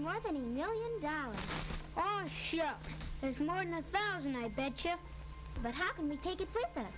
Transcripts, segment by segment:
more than $1 million. Oh, shucks. There's more than 1,000, I betcha. But how can we take it with us?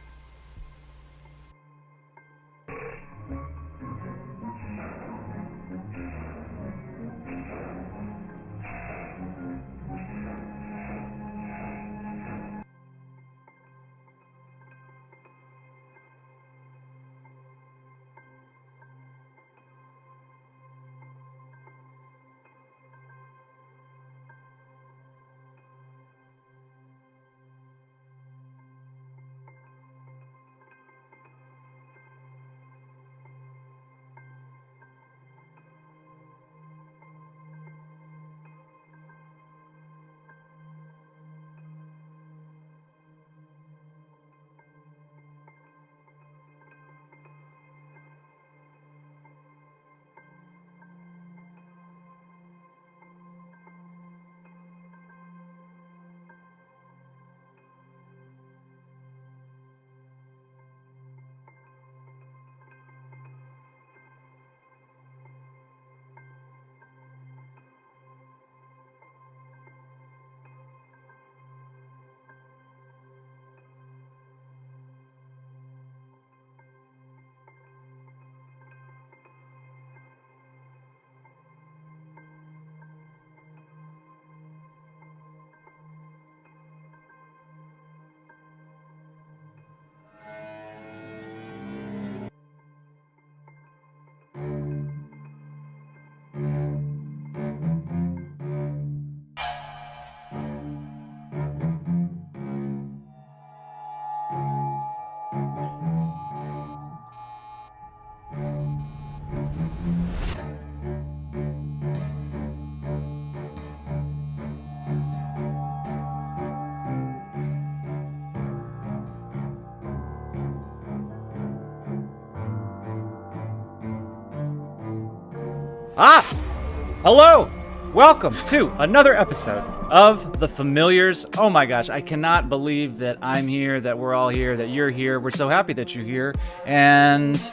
Hello! Welcome to another episode of The Familiars. Oh my gosh, I cannot believe that I'm here, that we're all here, that you're here. We're so happy that you're here. And,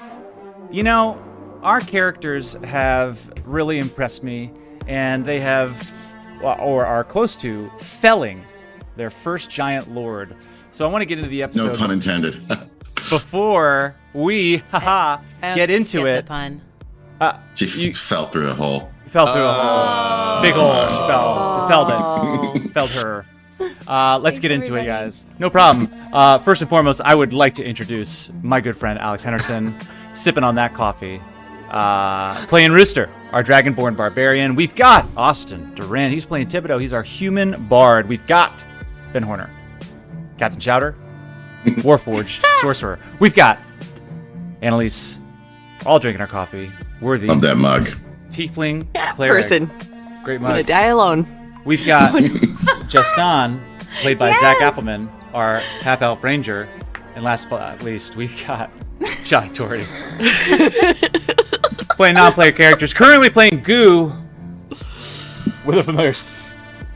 you know, our characters have really impressed me, and they have, or are close to, felling their first giant lord. So I want to get into the episode. No pun intended. Before we, get into get it. The pun. She fell through a hole. Fell through a hole. Big hole. She fell. Felled it. Felled her. Let's get into it, guys. No problem. First and foremost, I would like to introduce my good friend Alex Henderson, sipping on that coffee, playing Rooster, our Dragonborn barbarian. We've got Austin Duran. He's playing Thibodeaux. He's our human bard. We've got Ben Horner, Captain Chowder, Warforged sorcerer. We've got Annalise, all drinking our coffee. Worthy. Love that mug. Tiefling cleric. Person. Great I'm mug. gonna die alone. We've got Jestán, played by Zach Appleman, our half-elf ranger. And last but not least, we've got John Torrey. Playing non-player characters. Currently playing Goo with the Familiars.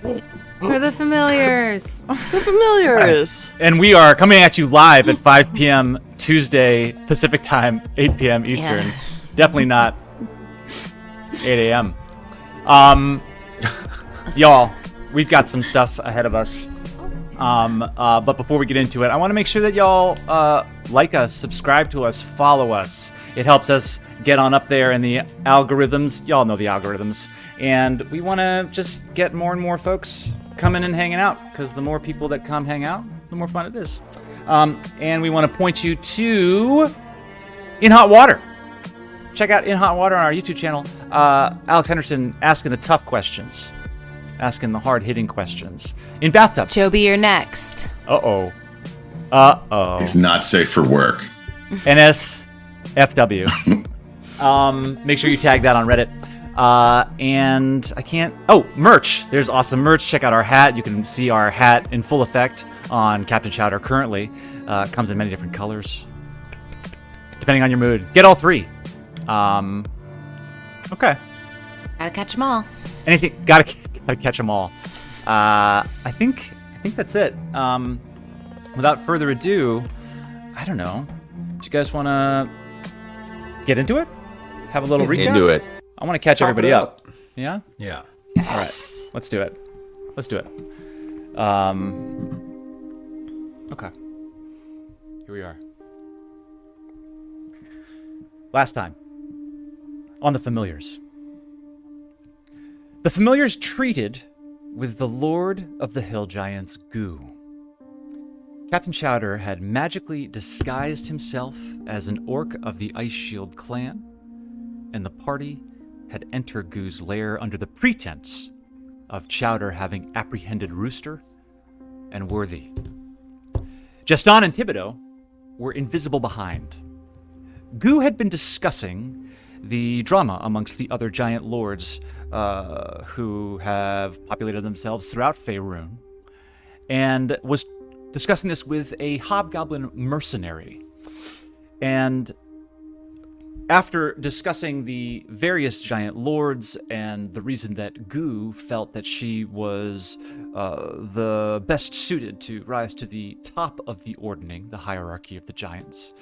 We're the Familiars. The Familiars. And we are coming at you live at 5 p.m. Tuesday Pacific time, 8 p.m. Eastern. Yeah. Definitely not 8 a.m. Y'all, we've got some stuff ahead of us. But before we get into it, I want to make sure that y'all like us, subscribe to us, follow us. It helps us get on up there in the algorithms. Y'all know the algorithms. And we want to just get more and more folks coming and hanging out, because the more people that come hang out, the more fun it is. And we want to point you to In Hot Water. Check out In Hot Water on our YouTube channel. Alex Henderson asking the tough questions. Asking the hard-hitting questions. In bathtubs. Joby, you're next. Uh-oh. It's not safe for work. NSFW. Make sure you tag that on Reddit. And I can't... Oh, merch. There's awesome merch. Check out our hat. You can see our hat in full effect on Captain Chowder currently. Comes in many different colors, depending on your mood. Get all three. Okay. Gotta catch them all. Anything? Gotta catch them all. I think that's it. Without further ado, I don't know. Do you guys want to get into it? Have a little recap? Into it. I want to catch everybody up. Yeah? Yeah. Yes. Let's do it. Okay. Here we are. Last time. On the familiars. The familiars treated with the Lord of the Hill Giants, Goo. Captain Chowder had magically disguised himself as an orc of the Ice Shield clan, and the party had entered Goo's lair under the pretense of Chowder having apprehended Rooster and Worthy. Jestán and Thibodeaux were invisible behind. Goo had been discussing the drama amongst the other giant lords who have populated themselves throughout Faerun, and was discussing this with a hobgoblin mercenary. And after discussing the various giant lords and the reason that Goo felt that she was the best suited to rise to the top of the ordning, the hierarchy of the giants,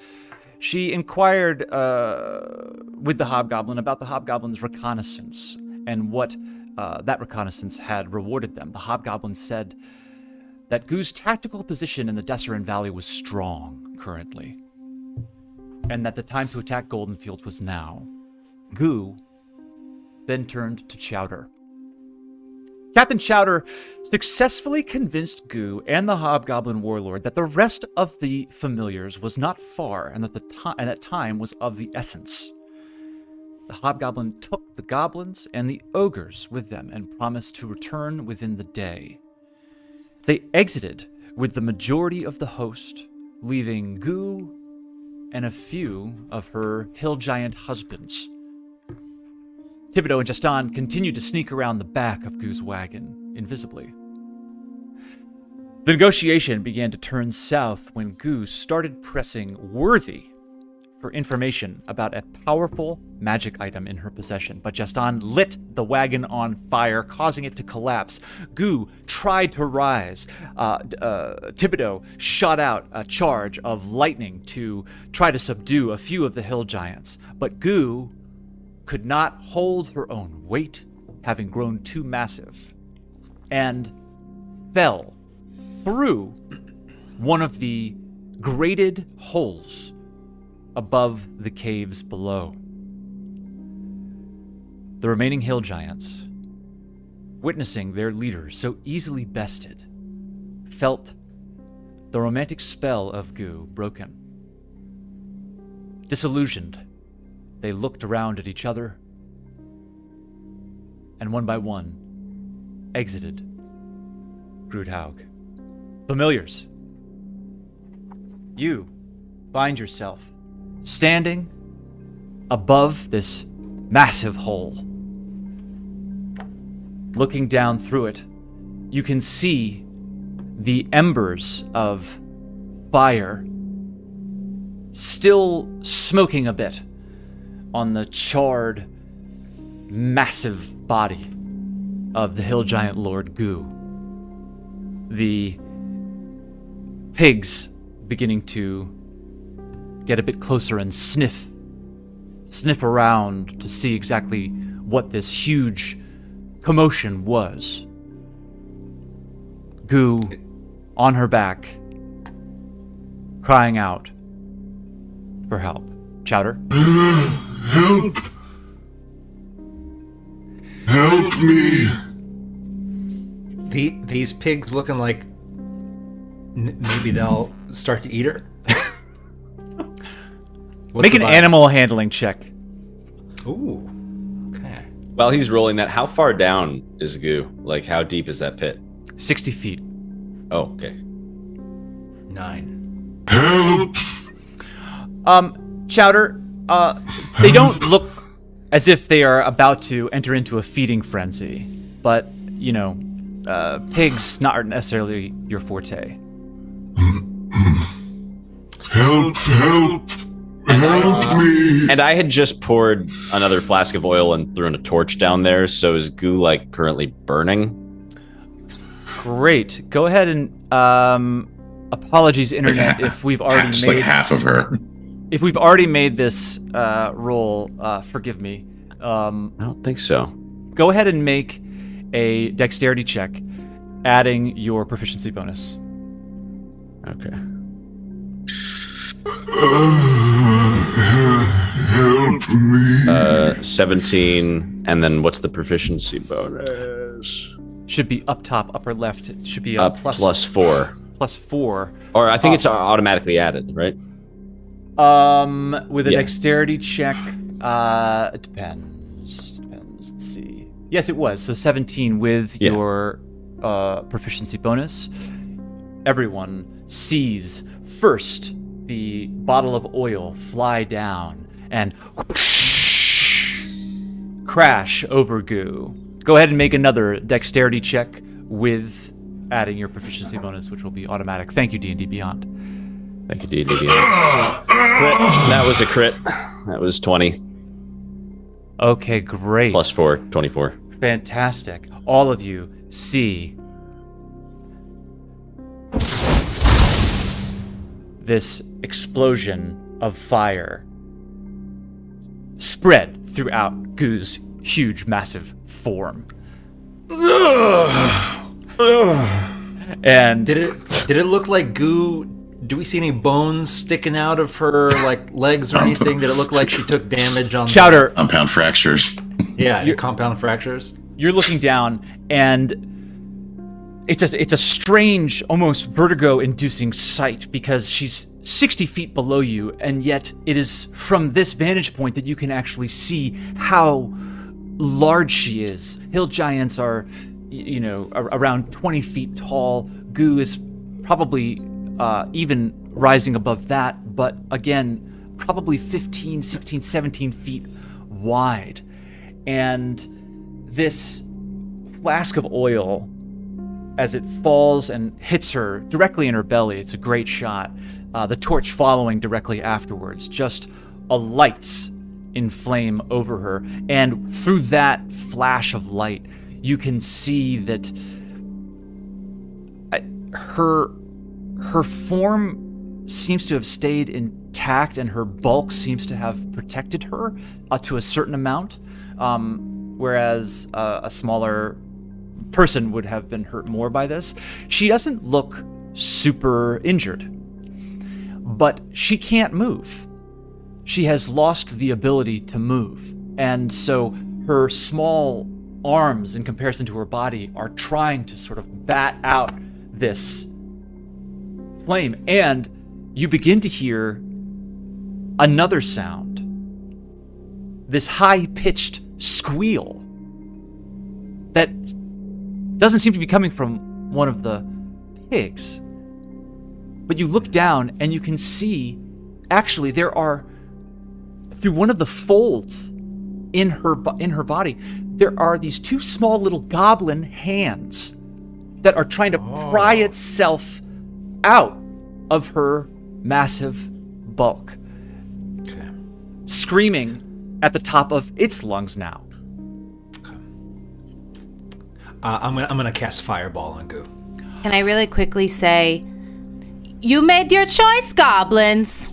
she inquired with the hobgoblin about the hobgoblin's reconnaissance and what that reconnaissance had rewarded them. The hobgoblin said that Goo's tactical position in the Desserin Valley was strong currently, and that the time to attack Goldenfield was now. Goo then turned to Chowder. Captain Chowder successfully convinced Goo and the Hobgoblin Warlord that the rest of the familiars was not far, and that time was of the essence. The Hobgoblin took the goblins and the ogres with them and promised to return within the day. They exited with the majority of the host, leaving Goo and a few of her hill giant husbands. Thibodeaux and Jestán continued to sneak around the back of Goo's wagon, invisibly. The negotiation began to turn south when Goo started pressing Worthy for information about a powerful magic item in her possession, but Jestán lit the wagon on fire, causing it to collapse. Goo tried to rise. Thibodeaux shot out a charge of lightning to try to subdue a few of the hill giants, but Goo could not hold her own weight, having grown too massive, and fell through one of the grated holes above the caves below. The remaining hill giants, witnessing their leader so easily bested, felt the romantic spell of Goo broken. Disillusioned, they looked around at each other, and one by one exited Grudd Haug. Familiars, you find yourself standing above this massive hole. Looking down through it, you can see the embers of fire still smoking a bit on the charred, massive body of the hill giant Lord Goo. The pigs beginning to get a bit closer and sniff around to see exactly what this huge commotion was. Goo on her back, crying out for help. Chowder? Help! Help me! These pigs looking like maybe they'll start to eat her? Make an animal handling check. Ooh. Okay. While he's rolling that, how far down is Goo? Like, how deep is that pit? 60 feet. Oh, okay. 9. Help! Chowder, they don't look as if they are about to enter into a feeding frenzy, but, you know, pigs not necessarily your forte. Help! Help! Help me! And I had just poured another flask of oil and thrown a torch down there, so is Goo, like, currently burning? Great. Go ahead and, apologies, Internet, if we've already just made... like half of her. If we've already made this roll, forgive me. I don't think so. Go ahead and make a dexterity check, adding your proficiency bonus. Okay. Help me. 17, and then what's the proficiency bonus? Should be up top, upper left. It should be a Up plus 4. Plus 4. Or I think it's automatically added, right? With a Yeah. dexterity check, it depends. Let's see. Yes, it was. So 17 with your proficiency bonus. Everyone sees first the bottle of oil fly down and crash over Goo. Go ahead and make another dexterity check with adding your proficiency bonus, which will be automatic. Thank you, D&D Beyond. Thank you, D&D Beyond. Crit. That was a crit. That was 20. Okay, great. Plus 4, 24. Fantastic. All of you see this explosion of fire spread throughout Goo's huge, massive form. And Did it look like Goo? Do we see any bones sticking out of her like legs or anything? Did it look like she took damage on Chowder, Compound fractures. Yeah, compound fractures. you're looking down, and it's a strange, almost vertigo-inducing sight because she's 60 feet below you, and yet it is from this vantage point that you can actually see how large she is. Hill giants are, around 20 feet tall. Goo is probably even rising above that, but again, probably 15, 16, 17 feet wide. And this flask of oil, as it falls and hits her directly in her belly, it's a great shot. The torch following directly afterwards just alights in flame over her. And through that flash of light, you can see that her form seems to have stayed intact, and her bulk seems to have protected her to a certain amount, whereas a smaller person would have been hurt more by this. She doesn't look super injured, but she can't move. She has lost the ability to move, and so her small arms, in comparison to her body, are trying to sort of bat out this flame, and you begin to hear another sound. This high-pitched squeal that doesn't seem to be coming from one of the pigs. But you look down and you can see, actually, there are, through one of the folds in her body, there are these two small little goblin hands that are trying to pry itself out of her massive bulk, screaming at the top of its lungs now. I'm gonna cast Fireball on Goo. Can I really quickly say, you made your choice, goblins.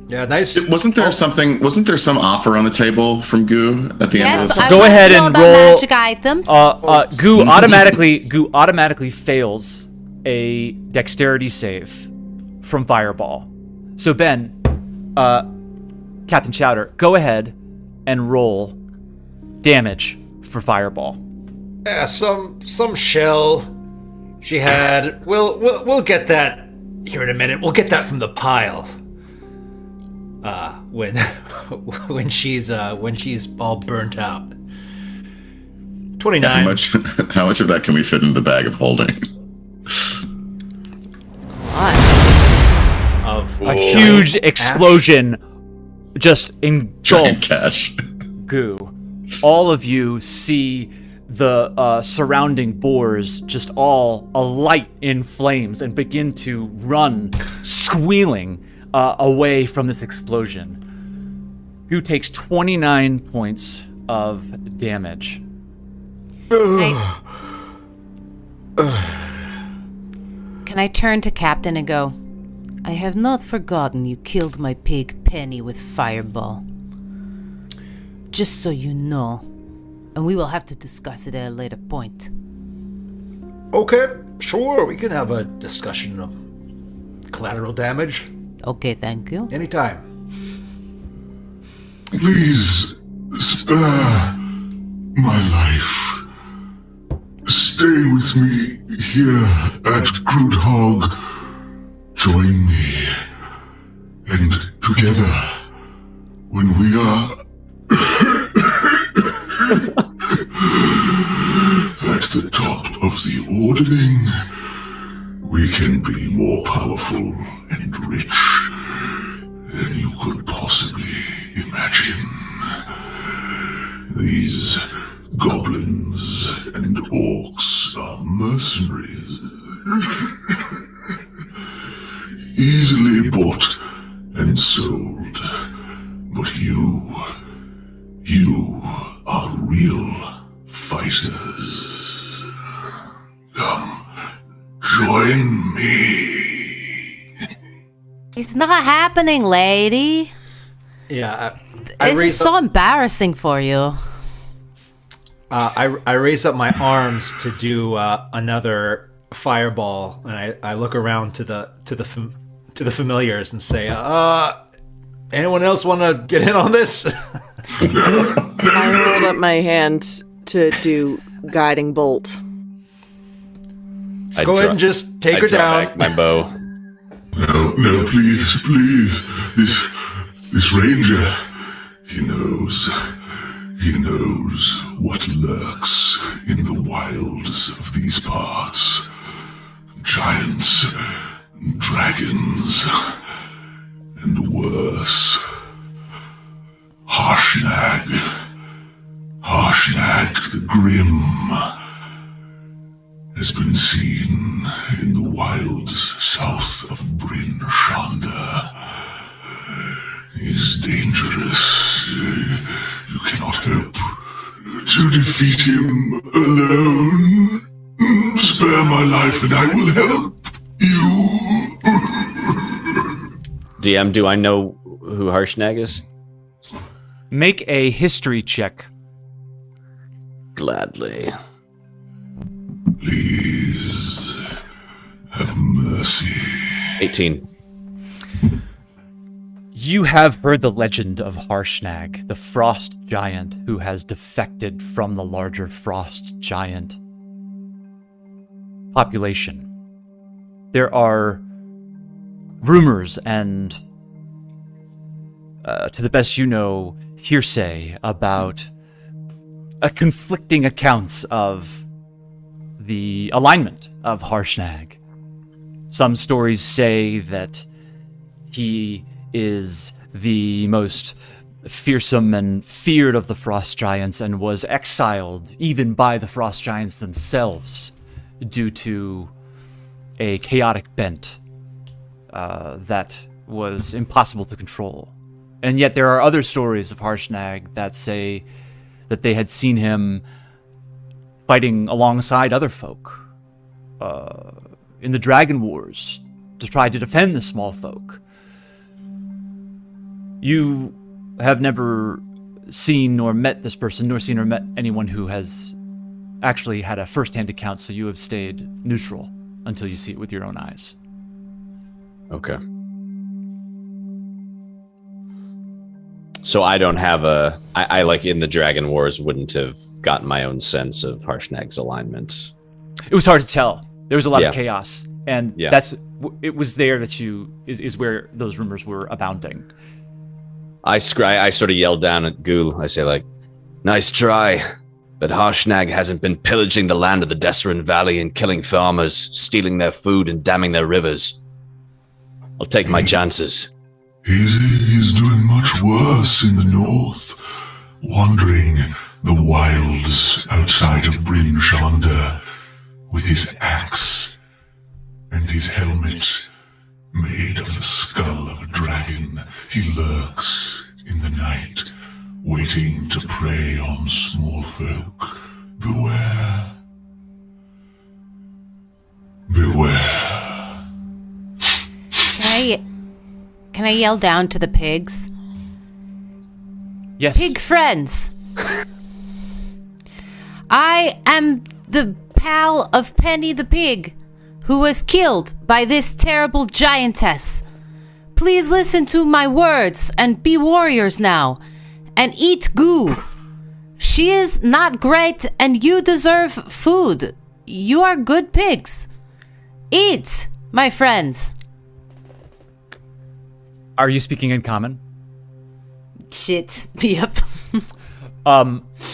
Yeah, nice. Wasn't there some offer on the table from Goo at the end of Yes, this? I Go want to ahead know and about roll- magic items. Goo automatically fails a dexterity save from Fireball. So Ben, Captain Chowder, go ahead and roll damage for Fireball. Yeah, some shell she had. We'll get that here in a minute. We'll get that from the pile. When she's all burnt out. 29. How much of that can we fit in the bag of holding? Of A huge explosion just Giant engulfs cash. Goo. All of you see the surrounding boars just all alight in flames and begin to run, squealing, away from this explosion. Goo takes 29 points of damage. Can I turn to Captain and go, I have not forgotten you killed my pig Penny with Fireball. Just so you know, and we will have to discuss it at a later point. Okay, sure, we can have a discussion of collateral damage. Okay, thank you. Anytime. Please spare my life. Stay with me here at Grudd Haug. Join me. And together, when we are at the top of the ordering, we can be more powerful and rich than you could possibly imagine. These goblins and orcs are mercenaries. Easily bought and sold. But you are real fighters. Come, join me. It's not happening, lady. Yeah, This is so embarrassing for you. I raise up my arms to do another fireball, and I look around to the familiars and say, anyone else want to get in on this? I hold up my hand to do guiding bolt. Let's go ahead and just take her down. Back my bow. No, please. This ranger, he knows what lurks in the wilds of these parts. Giants, dragons, and worse. Harshnag the Grim has been seen in the wilds south of Bryn Shanda. He's dangerous. You cannot hope to defeat him alone. Spare my life and I will help you. DM, do I know who Harshnag is? Make a history check. Gladly. Please have mercy. 18. You have heard the legend of Harshnag, the frost giant who has defected from the larger frost giant population. There are rumors and, to the best you know, hearsay about conflicting accounts of the alignment of Harshnag. Some stories say that he is the most fearsome and feared of the frost giants and was exiled even by the frost giants themselves due to a chaotic bent that was impossible to control. And yet there are other stories of Harshnag that say that they had seen him fighting alongside other folk in the Dragon Wars to try to defend the small folk. You have never seen nor met this person, nor seen or met anyone who has actually had a first-hand account, so you have stayed neutral until you see it with your own eyes. Okay. So I don't have I like in the Dragon Wars wouldn't have gotten my own sense of Harshnag's alignment. It was hard to tell. There was a lot of chaos, and Yeah. it was there that is where those rumors were abounding. I sort of yelled down at Ghoul. I say, like, nice try, but Harshnag hasn't been pillaging the land of the Desserin Valley and killing farmers, stealing their food and damming their rivers. I'll take my chances. He's doing much worse in the north, wandering the wilds outside of Bryn Shanda with his axe and his helmet made of the skull of a dragon. He lurks in the night, waiting to prey on small folk. Beware. Beware. Can I yell down to the pigs? Yes. Pig friends! I am the pal of Penny the pig, who was killed by this terrible giantess. Please listen to my words and be warriors now, and eat goo. She is not great, and you deserve food. You are good pigs. Eat, my friends. Are you speaking in common? Shit. Yep.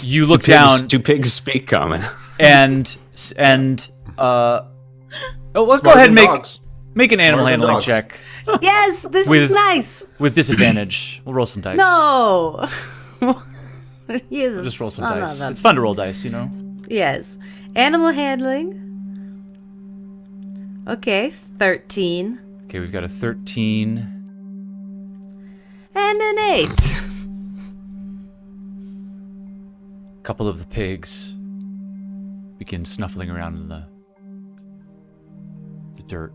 You look down. Do pigs speak common? And let's go Smarter ahead and than dogs. make an animal Smarter than handling dogs. check Yes, this With- is nice. with disadvantage. We'll roll some dice. No. Yes, Just roll some son dice. of a- It's fun to roll dice, you know. Yes. Animal handling. Okay, 13. Okay, we've got a 13. And an 8. A couple of the pigs begin snuffling around in the dirt.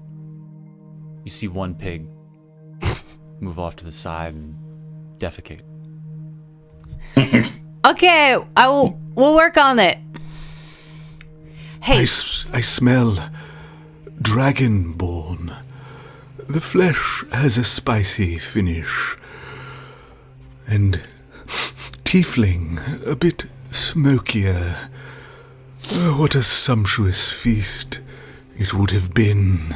You see one pig move off to the side and defecate. Okay, we'll work on it. Hey, I smell Dragonborn. The flesh has a spicy finish. And tiefling, a bit smokier. Oh, what a sumptuous feast it would have been.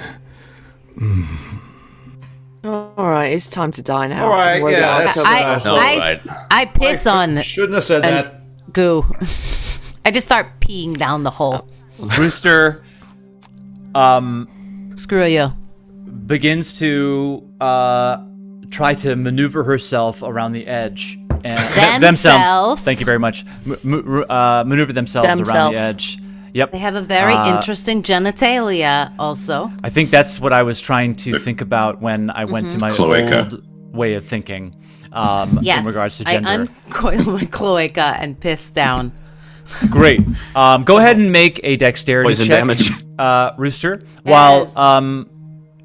Alright, it's time to die now. All right, We're yeah, gonna that's- October. Alright. I piss on Shouldn't have said that. goo. I just start peeing down the hole. Rooster Screw you. begins to try to maneuver herself around the edge. And Themselves. Thank you very much. Maneuver themselves around Themself. the edge. Yep. They have a very interesting genitalia also. I think that's what I was trying to think about when I went to my Cloaca. old way of thinking Yes. in regards to gender. I uncoil my cloaca and piss down. Great. Go ahead and make a dexterity Poison check, damage. Rooster. Yes. While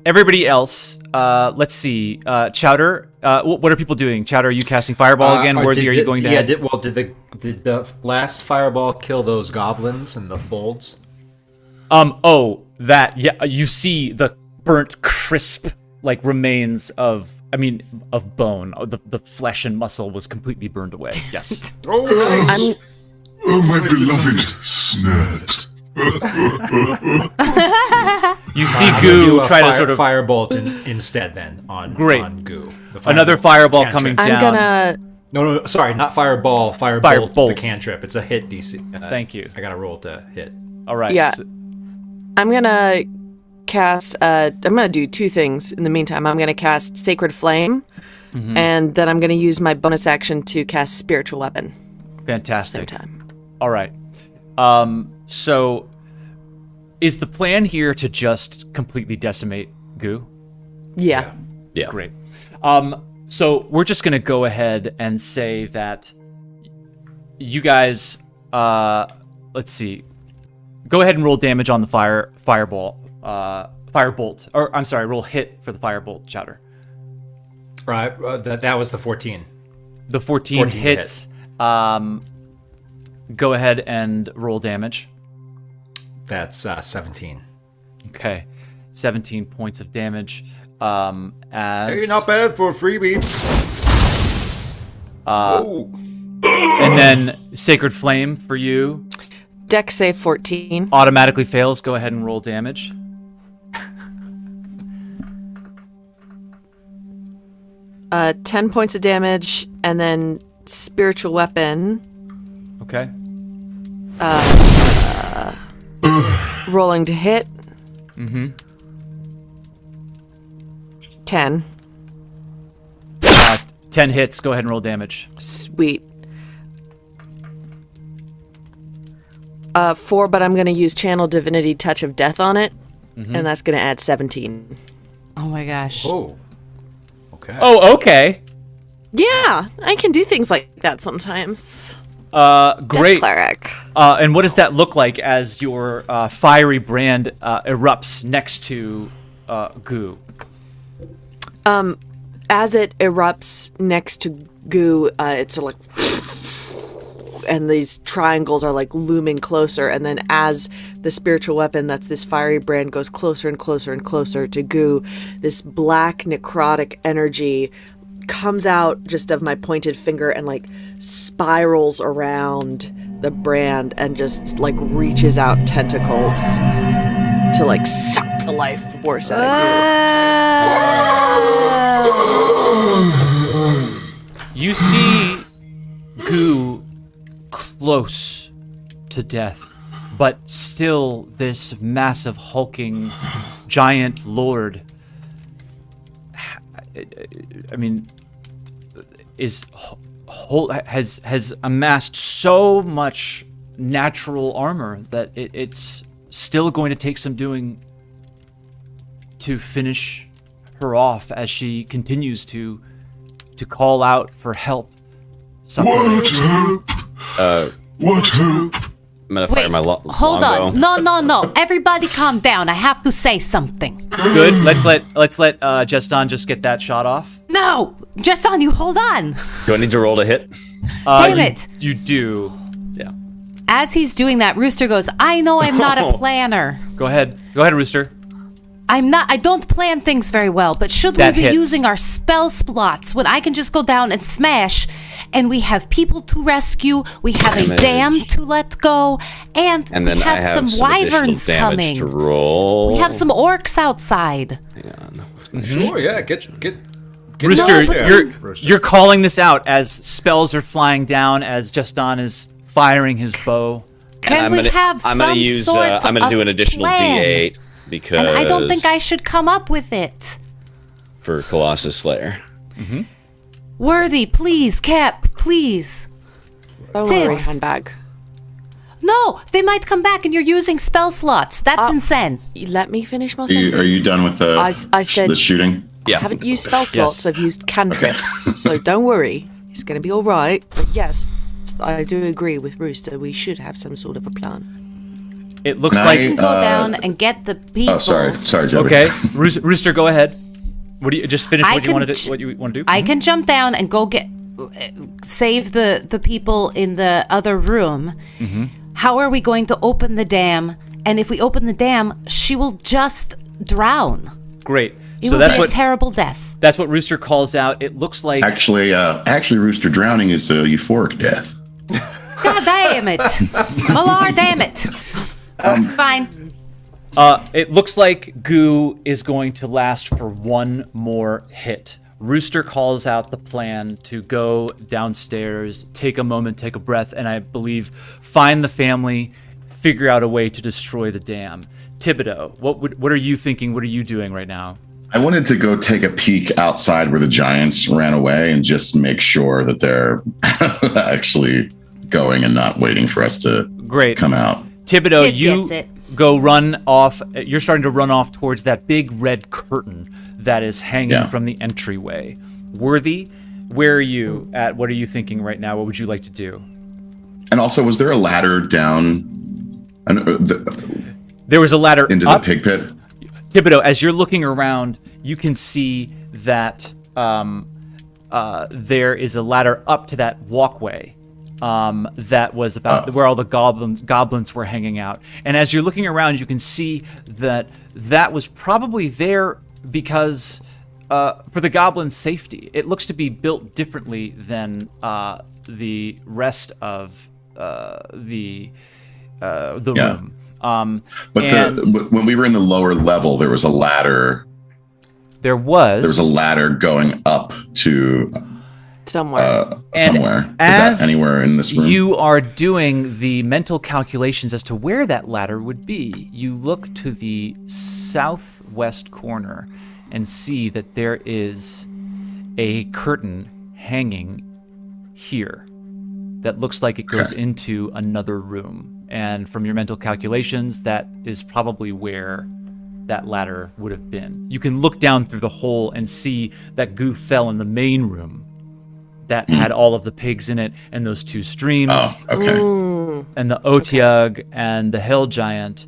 everybody else, let's see, Chowder. What are people doing? Chowder, are you casting Fireball again? Worthy, are you going to? Yeah. head? Did the last fireball kill those goblins in the folds? Yeah. You see the burnt, crisp, like remains of bone. The flesh and muscle was completely burned away. Yes. Oh, nice. Oh, my beloved snert. You see I'm gonna Goo do a try to sort of firebolt instead then on Great. on goo. The another fireball coming cantrip. down. I'm gonna... No, sorry, not firebolt. Firebolt. Firebolt. The cantrip. It's a hit DC. Thank you. I got to roll to hit. All right. Yeah. So- I'm gonna cast, I'm gonna do two things in the meantime. I'm gonna cast Sacred Flame, and then I'm gonna use my bonus action to cast Spiritual Weapon at the fantastic. same time. All right. So is the plan here to just completely decimate Goo? Yeah. Yeah. Great. So we're just going to go ahead and say that you guys, let's see. Go ahead and roll damage on the firebolt. Or, I'm sorry, roll hit for the firebolt, Chowder. Right. That was the 14. The 14 hits. Go ahead and roll damage. That's 17. Okay. 17 points of damage. As Hey, not bad for a freebie. and then Sacred Flame for you Dex save 14. automatically fails. Go ahead and roll damage. Uh, 10 points of damage, and then Spiritual Weapon, Okay. rolling to hit. 10. 10 hits. Go ahead and roll damage. Sweet. 4, but I'm going to use Channel Divinity Touch of Death on it, and that's going to add 17. Oh my gosh. Oh. Okay. Oh, okay. Yeah, I can do things like that sometimes. Great. Cleric. And what does that look like as your fiery brand erupts next to Goo? As it erupts next to Goo, it's sort of like and these triangles are like looming closer, and then as the spiritual weapon, that's this fiery brand, goes closer and closer and closer to Goo, this black necrotic energy comes out just of my pointed finger and like spirals around the brand and just like reaches out tentacles to like suck the life force out of Goo. You see Goo close to death, but still this massive hulking giant lord, I mean, has amassed so much natural armor that it's still going to take some doing to finish her off as she continues to call out for help. What help? What help? I'm gonna fire my hold longbow. on. No. Everybody calm down. I have to say something. Good. Let's let Jestán just get that shot off. No! Jestán, you hold on. Do I need to roll to hit? Damn it. You do. Yeah. As he's doing that, Rooster goes, I know I'm not a planner. Go ahead, Rooster. I don't plan things very well, but should That we be hits. using our spell slots when I can just go down and smash, and we have people to rescue, we have a dam to let go, and then we have I have some wyverns additional damage coming. to roll. We have some orcs outside. Hang on. Sure, yeah. Get Rooster, No, you're calling this out as spells are flying down, as Jestán is firing his bow. Can we have I'm some gonna use. sort I'm gonna of do an additional plan? D8 because. And I don't think I should come up with it. For Colossus Slayer. Worthy, please, Cap, please. Don't worry, Tibbs. handbag. No, they might come back and you're using spell slots. That's insane. Let me finish my Are sentence. you done with the I said the shooting? Yeah. I haven't used spell slots, Yes. I've used cantrips. So don't worry, it's going to be all right. But yes, I do agree with Rooster. We should have some sort of a plan. It looks Can like. I- Go down and get the people. Oh, sorry, Joey. Okay, Rooster, go ahead. What do you just finish? I What you want to can do? What you want to do? I can jump down and go save the people in the other room. How are we going to open the dam? And if we open the dam, she will just drown. Great. It So will that's be what a terrible death. that's what Rooster calls out. It looks like Actually, Rooster, drowning is a euphoric death. God damn it. Malar, damn it. Fine. It looks like Goo is going to last for one more hit. Rooster calls out the plan to go downstairs, take a moment, take a breath, and I believe find the family, figure out a way to destroy the dam. Thibodeaux, what are you thinking? What are you doing right now? I wanted to go take a peek outside where the giants ran away and just make sure that they're actually going and not waiting for us to Great. come out. Thibodeaux, Tib you gets it. go run off. You're starting to run off towards that big red curtain that is hanging from the entryway. Worthy, where are you at? What are you thinking right now? What would you like to do? And also, was there a ladder down There was a ladder into up. the pig pit? Thibodeaux, as you're looking around, you can see that there is a ladder up to that walkway that was about where all the goblins were hanging out. And as you're looking around, you can see that was probably there because for the goblins' safety. It looks to be built differently than the rest of the room. But when we were in the lower level, there was a ladder. There was a ladder going up to somewhere. Somewhere. Is that anywhere in this room? You are doing the mental calculations as to where that ladder would be. You look to the southwest corner and see that there is a curtain hanging here that looks like it goes into another room. And from your mental calculations, that is probably where that ladder would have been. You can look down through the hole and see that Goo fell in the main room that had all of the pigs in it and those two streams. Oh, okay. And the Otiug and the Hell Giant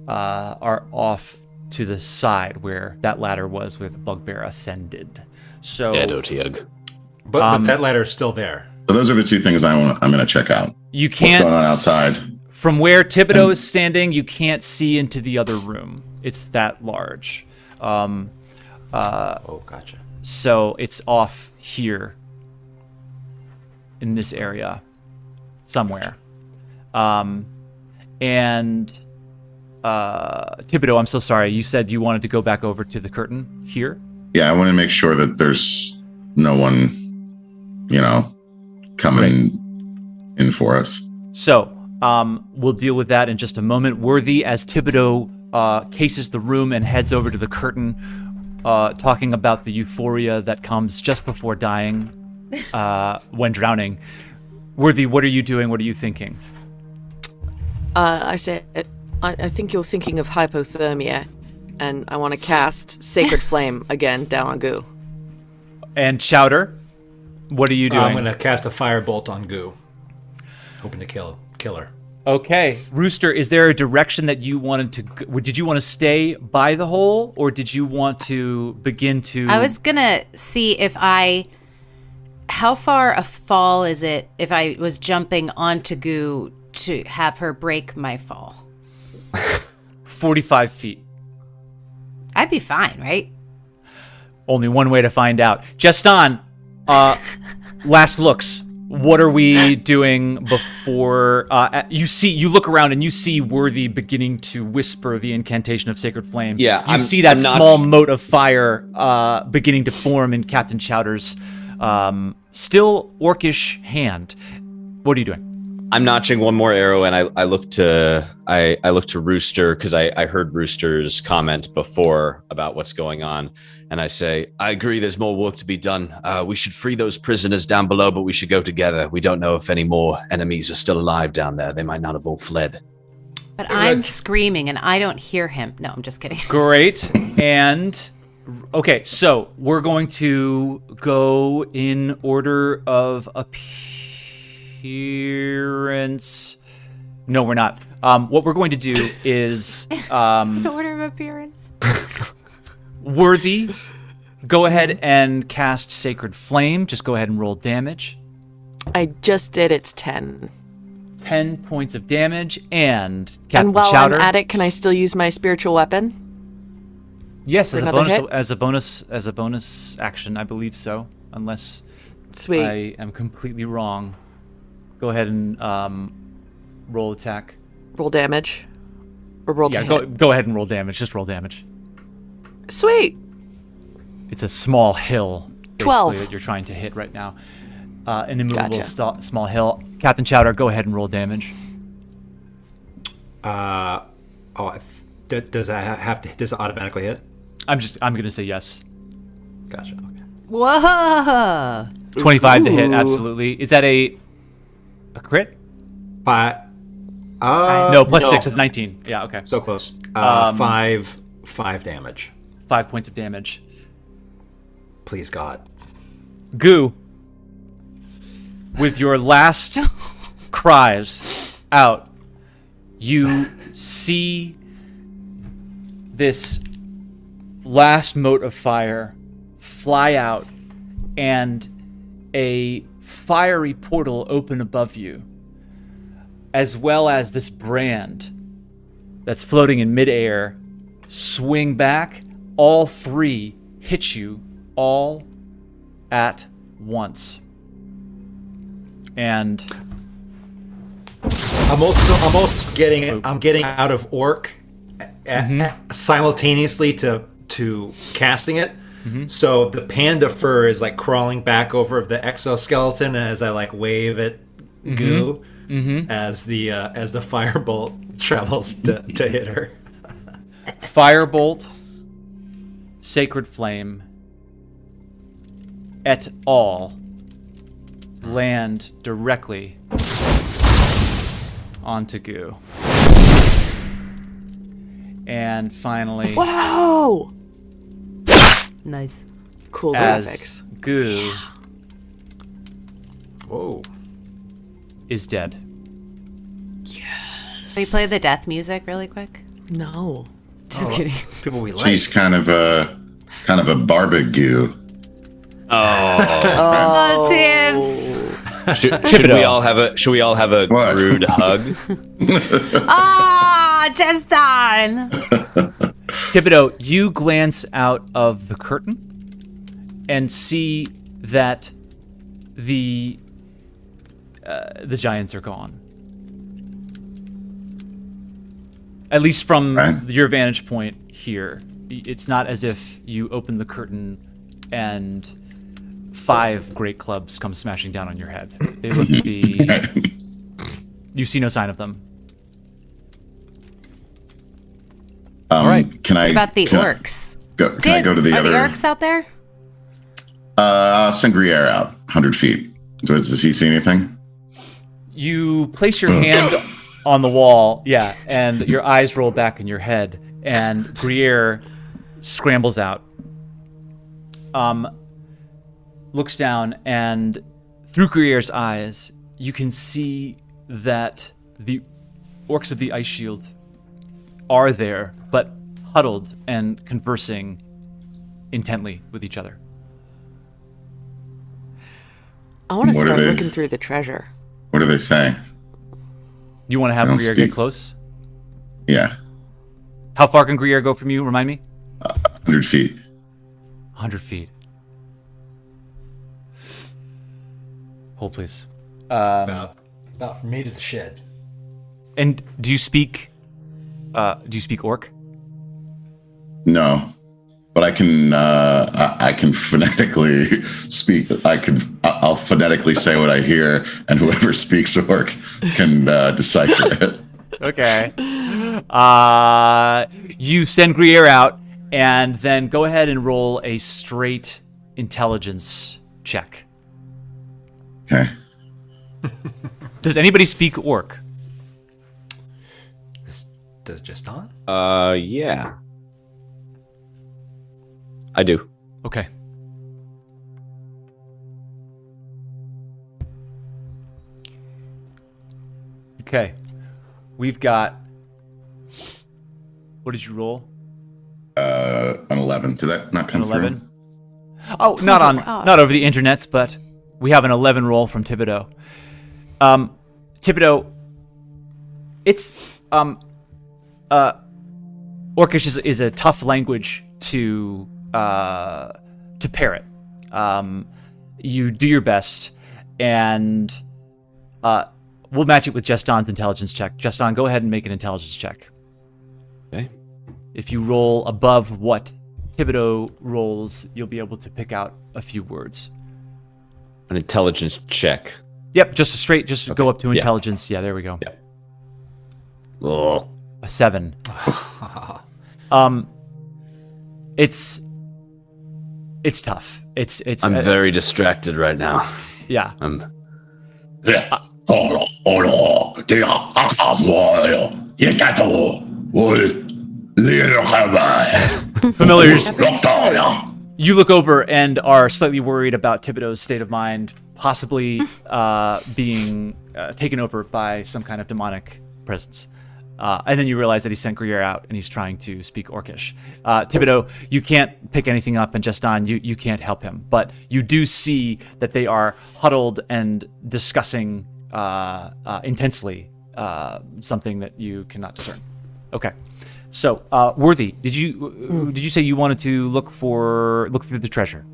are off to the side where that ladder was where the Bugbear ascended. So Dead Otiug. But that ladder's still there. So those are the two things I'm going to check out. You can't. What's going on outside? From where Thibodeaux is standing, you can't see into the other room. It's that large. Oh, gotcha. So it's off here in this area somewhere. And Thibodeaux, I'm so sorry. You said you wanted to go back over to the curtain here? Yeah, I want to make sure that there's no one, coming in for us. So we'll deal with that in just a moment. Worthy, as Thibodeaux cases the room and heads over to the curtain, talking about the euphoria that comes just before dying when drowning. Worthy, what are you doing? What are you thinking? I think you're thinking of hypothermia, and I want to cast Sacred Flame again down on Goo. And Chowder, what are you doing? I'm going to cast a firebolt on Goo, hoping to kill her. Okay, Rooster, is there a direction that you wanted to go? Did you want to stay by the hole, or did you want to begin to... I was going to see how far a fall is it if I was jumping onto Goo to have her break my fall? 45 feet. I'd be fine, right? Only one way to find out. Jestán, last looks. What are we doing before you look around and you see Worthy beginning to whisper the incantation of Sacred Flame. Yeah, you see that small mote of fire beginning to form in Captain Chowder's still orcish hand. What are you doing? I'm notching one more arrow, and I look to Rooster because I heard Rooster's comment before about what's going on, and I say, I agree. There's more work to be done. We should free those prisoners down below, but we should go together. We don't know if any more enemies are still alive down there. They might not have all fled. But I'm screaming and I don't hear him. No, I'm just kidding. Great. And okay, so we're going to go in order of appearance. No, we're not. What we're going to do is In order of appearance. Worthy, go ahead and cast Sacred Flame. Just go ahead and roll damage. I just did. It's 10. 10 points of damage. And Captain And while Chowder. I'm at it, can I still use my spiritual weapon? Yes, as a another bonus, as a bonus action, I believe so. Unless Sweet. I am completely wrong. Go ahead and roll attack. Roll damage. Or roll to hit. Go ahead and roll damage. Just roll damage. Sweet. It's a small hill, basically, 12. that you're trying to hit right now. An immovable small hill. Captain Chowder, go ahead and roll damage. Does it automatically hit? I'm gonna say yes. Gotcha. Okay. Whoa! 25 to hit, absolutely. Is that a crit? No, plus 6 is 19. Yeah, okay. So close. 5 damage. 5 points of damage. Please God. Goo, with your last cries out, you see this last mote of fire fly out and a fiery portal open above you, as well as this brand that's floating in midair swing back. All three hit you all at once. And I'm getting out of orc simultaneously to casting it. Mm-hmm. So the panda fur is like crawling back over the exoskeleton as I like wave at Goo as the firebolt travels to hit her. Firebolt, Sacred Flame, et al. Land directly onto Goo. And finally, Whoa! Nice. Cool as graphics. Goo Whoa. is dead. Can we play the death music really quick? No. Just kidding. People we like. He's kind of a barbecue. Oh, tips. Should we all have a What? Grudd Haug? Jestán! Thibodeaux, you glance out of the curtain and see that the giants are gone. At least from your vantage point here. It's not as if you open the curtain and 5 great clubs come smashing down on your head. They look to be... You see no sign of them. All right. What about the orcs? Can I go to the are other? the orcs out there? I'll send Gruyere out 100 feet. Does he see anything? You place your hand on the wall, and your eyes roll back in your head, and Gruyere scrambles out. Looks down, and through Gruyere's eyes, you can see that the orcs of the Ice Shield are there, but huddled and conversing intently with each other. I want to What are start they- looking through the treasure. What are they saying? You want to have They don't Gruyere speak. get close? Yeah, How far can Gruyere go from you? Remind me? 100 feet. 100 feet. Hold, please. About from me to the shed. And do you speak orc? No, but I can phonetically speak. I'll phonetically say what I hear, and whoever speaks orc can decipher it. Okay. You send Gruyere out, and then go ahead and roll a straight intelligence check. Okay. Does anybody speak orc? Does Jestán? Yeah. I do. Okay. Okay. We've got... What did you roll? An 11. Did that not come An through? 11? Oh, not over the internets, but we have an 11 roll from Thibodeaux. Thibodeaux, it's Orcish is a tough language to parrot. You do your best, and we'll match it with Jestán's intelligence check. Jestán, go ahead and make an intelligence check. Okay. If you roll above what Thibodeaux rolls, you'll be able to pick out a few words. An intelligence check. Yep, just go up to Yeah. intelligence. Yeah, there we go. Yeah. Oh. A 7. It's tough. It's I'm very distracted right now. yeah. Familiars, you look over and are slightly worried about Thibodeaux's state of mind, possibly being taken over by some kind of demonic presence. And then you realize that he sent Gruyere out and he's trying to speak Orcish. Thibodeaux, you can't pick anything up, and Jestán, you can't help him. But you do see that they are huddled and discussing intensely something that you cannot discern. Okay. So, Worthy, did you say you wanted to look through the treasure?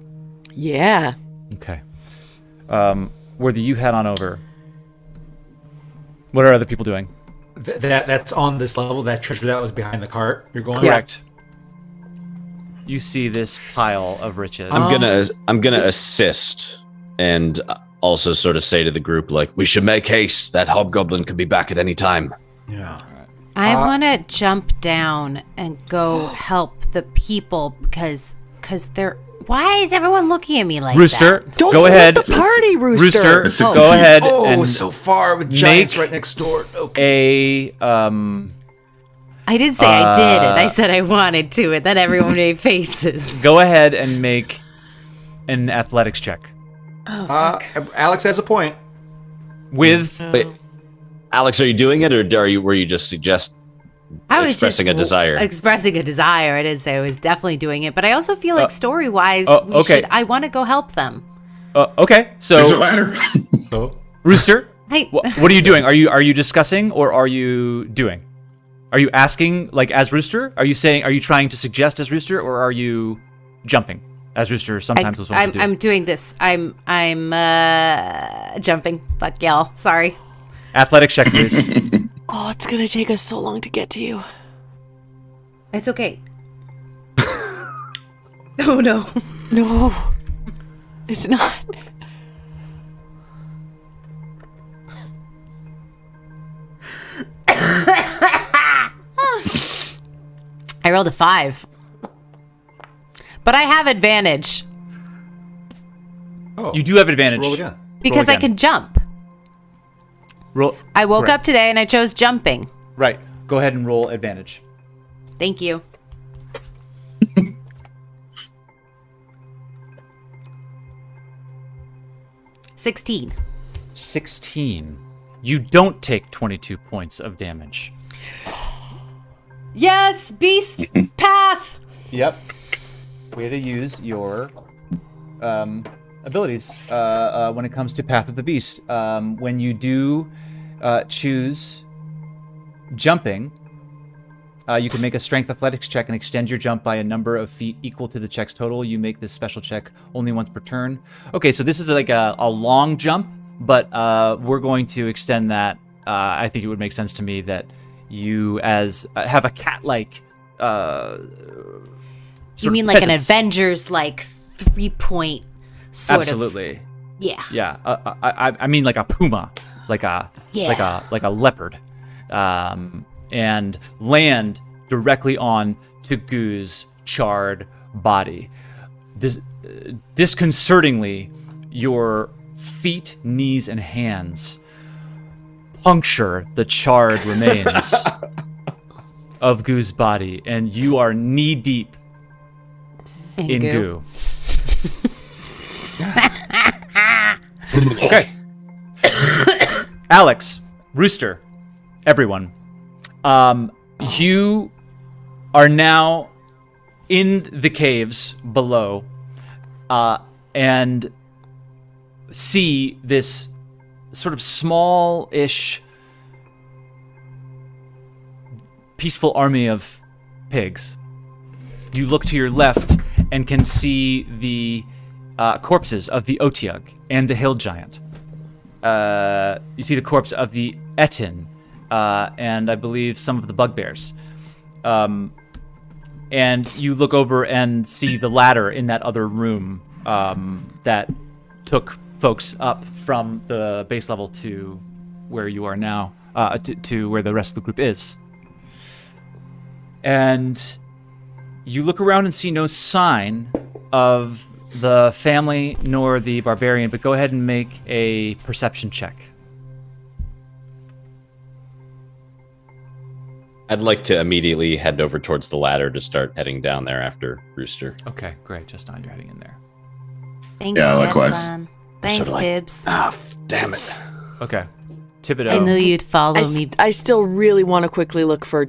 Yeah. Okay. Worthy, you head on over. What are other people doing? That's on this level. That treasure that was behind the cart. You're going. Correct. You see this pile of riches. I'm gonna assist and also sort of say to the group, like, we should make haste. That hobgoblin could be back at any time. Yeah. I want to jump down and go help the people because they're. Why is everyone looking at me like Rooster, that? Don't go split ahead. the party, Rooster. Rooster, It's go 60 feet. ahead Oh, and so far with giants make right next door. Okay. I did say I did it. I said I wanted to, and then everyone made faces. go ahead and make an athletics check Alex has a point. with Wait, Alex, are you doing it, or were you just I was expressing just a desire? Expressing a desire. I didn't say I was definitely doing it, but I also feel like story-wise, okay. I want to go help them. okay. There's a So ladder. Rooster, Hey. what are you doing? Are you discussing or are you doing? Are you asking like as Rooster? Are you trying to suggest as Rooster, or are you jumping as Rooster sometimes was wont to do? I'm doing this. I'm jumping. Fuck y'all. Sorry. Athletics check, please. Oh, it's gonna take us so long to get to you. It's okay. Oh no. No. It's not. I rolled a 5. But I have advantage. Oh, You do have advantage. roll again. Because I again. can jump. Roll. I woke Correct. up today and I chose jumping. Right. Go ahead and roll advantage. Thank you. $16. 16. You don't take 22 points of damage. Yes, beast path. Yep. Way to use your abilities when it comes to Path of the Beast. When you do choose jumping, you can make a strength athletics check and extend your jump by a number of feet equal to the check's total. You make this special check only once per turn. Okay, so this is like a long jump, but we're going to extend that. I think it would make sense to me that you have a cat-like You mean like an Avengers, like 3-point sort Absolutely. of? Yeah. Yeah. I mean like a puma, like a leopard, and land directly on Tegu's charred body. Disconcertingly, your feet, knees, and hands puncture the charred remains of Goo's body, and you are knee deep in goo. Okay. Alex, Rooster, everyone. You are now in the caves below, and see this sort of small-ish peaceful army of pigs. You look to your left and can see the corpses of the Otiug and the Hill Giant. You see the corpse of the Etin, and I believe some of the bugbears. And you look over and see the ladder in that other room that took folks up from the base level to where you are now, to where the rest of the group is. And you look around and see no sign of the family nor the barbarian, but go ahead and make a perception check. I'd like to immediately head over towards the ladder to start heading down there after Rooster. Okay, great. Jestán, you're heading in there. Thanks, Yeah, likewise. Jestán. Thanks, Sort of like, Tibbs. Damn it. Okay. Thibodeaux. I knew you'd follow me. I still really want to quickly look for,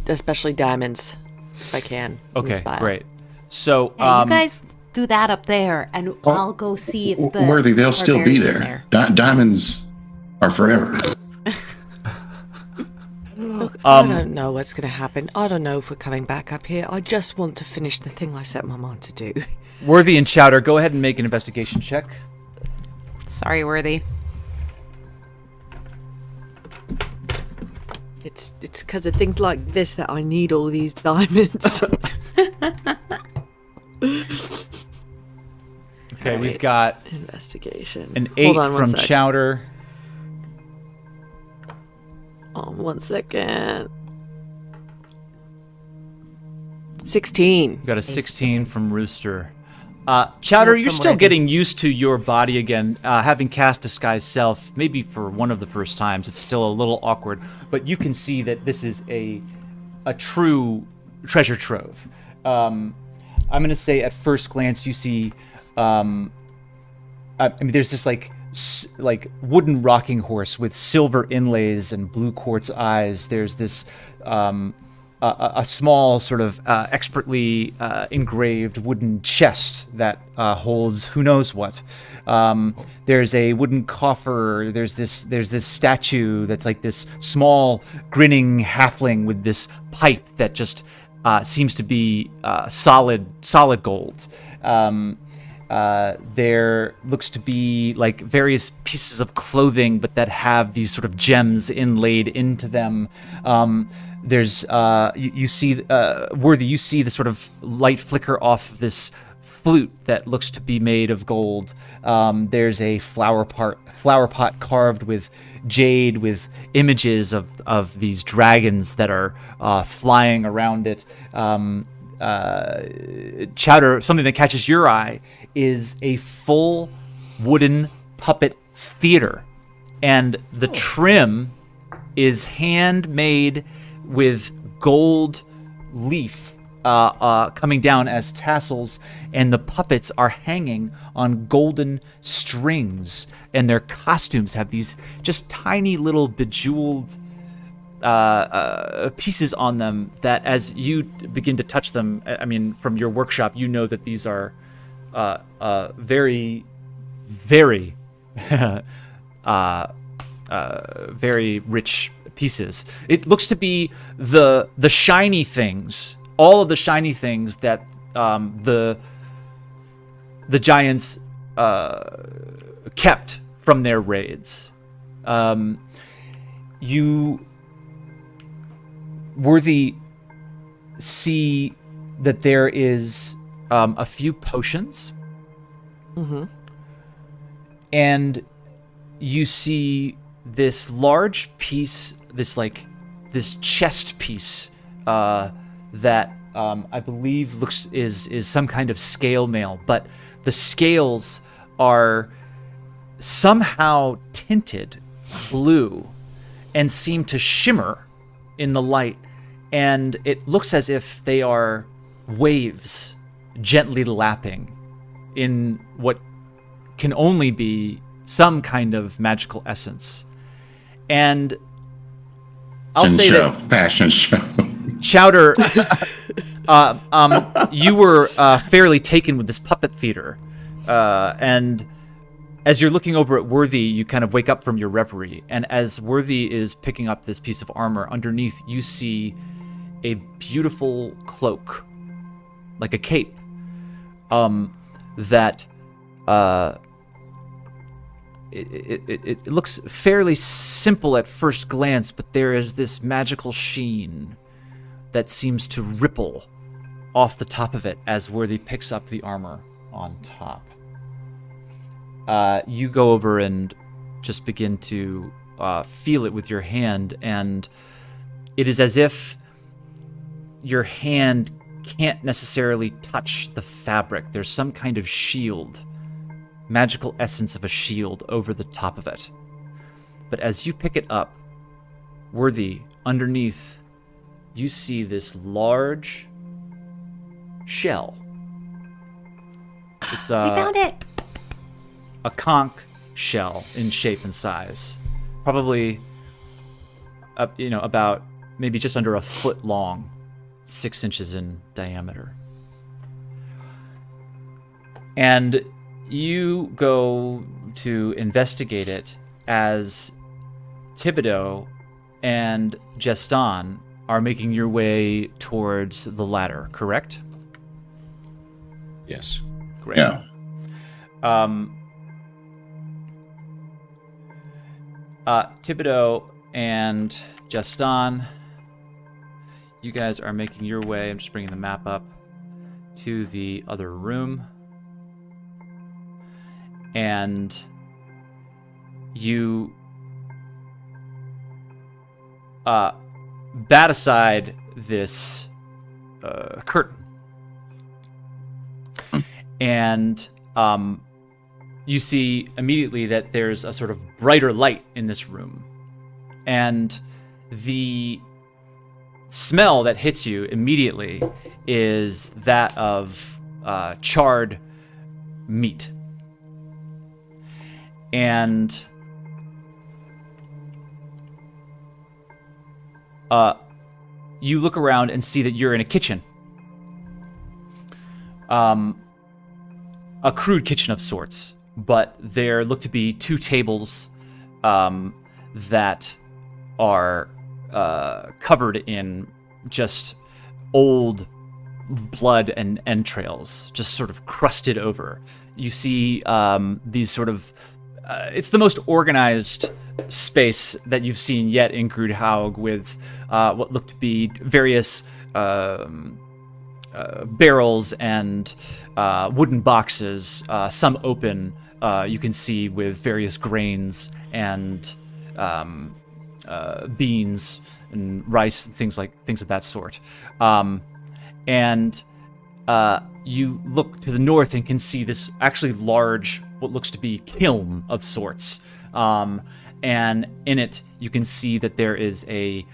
especially diamonds, if I can. in this Okay, pile. great. So, Yeah, you guys do that up there, and I'll go see if the Worthy, they'll still be barbarian's there. Diamonds are forever. Look, I don't know what's going to happen. I don't know if we're coming back up here. I just want to finish the thing I set my mind to do. Worthy and Chowder, go ahead and make an investigation check. Sorry, Worthy. It's because of things like this that I need all these diamonds. Okay, we've got Investigation. an Hold 8 on one from sec. Chowder. Oh, 1 second. 16. We've got a 16 from Rooster. Chowder, you're from still Worthy. getting used to your body again. Having cast Disguise Self, maybe for one of the first times, it's still a little awkward. But you can see that this is a true treasure trove. I'm going to say at first glance you see, I mean, there's this like wooden rocking horse with silver inlays and blue quartz eyes. There's this a small sort of expertly engraved wooden chest that holds who knows what. There's a wooden coffer. There's this statue that's like this small grinning halfling with this pipe that just seems to be solid gold. There looks to be like various pieces of clothing, but that have these sort of gems inlaid into them. There's you see Worthy, you see the sort of light flicker off this flute that looks to be made of gold. There's a flower pot carved with jade with images of these dragons that are flying around it. Chowder, something that catches your eye is a full wooden puppet theater, and the trim is handmade with gold leaf coming down as tassels, and the puppets are hanging on golden strings, and their costumes have these just tiny little bejeweled pieces on them that as you begin to touch them, I mean, from your workshop, you know that these are very, very, very rich pieces. It looks to be the shiny things, all of the shiny things that the giants kept from their raids. You, Worthy, see that there is a few potions, and you see this large piece, this chest piece that I believe is some kind of scale mail, but the scales are somehow tinted blue and seem to shimmer in the light, and it looks as if they are waves gently lapping in what can only be some kind of magical essence. And I'll say that fashion show. Chowder, you were fairly taken with this puppet theater, and as you're looking over at Worthy, you kind of wake up from your reverie, and as Worthy is picking up this piece of armor, underneath you see a beautiful cloak, like a cape, that it looks fairly simple at first glance, but there is this magical sheen that seems to ripple off the top of it as Worthy picks up the armor on top. You go over and just begin to feel it with your hand, and it is as if your hand can't necessarily touch the fabric. There's some kind of shield, magical essence of a shield over the top of it. But as you pick it up, Worthy, underneath, you see this large shell. It's We found it! a conch shell in shape and size, probably about maybe just under a foot long, 6 inches in diameter. And you go to investigate it as Thibodeaux and Jestán are making your way towards the ladder, correct? Yes. Great. Yeah. Thibodeaux and Jestán, you guys are making your way, I'm just bringing the map up, to the other room. And you bat aside this curtain. And you see immediately that there's a sort of brighter light in this room. And the smell that hits you immediately is that of charred meat. And you look around and see that you're in a kitchen. A crude kitchen of sorts, but there look to be 2 tables that are covered in just old blood and entrails, just sort of crusted over. You see these sort of... it's the most organized space that you've seen yet in Grudd Haug, with what look to be various barrels and wooden boxes, some open, you can see, with various grains and beans and rice and things of that sort. And you look to the north and can see this actually large, what looks to be kiln of sorts. And in it, you can see that there is a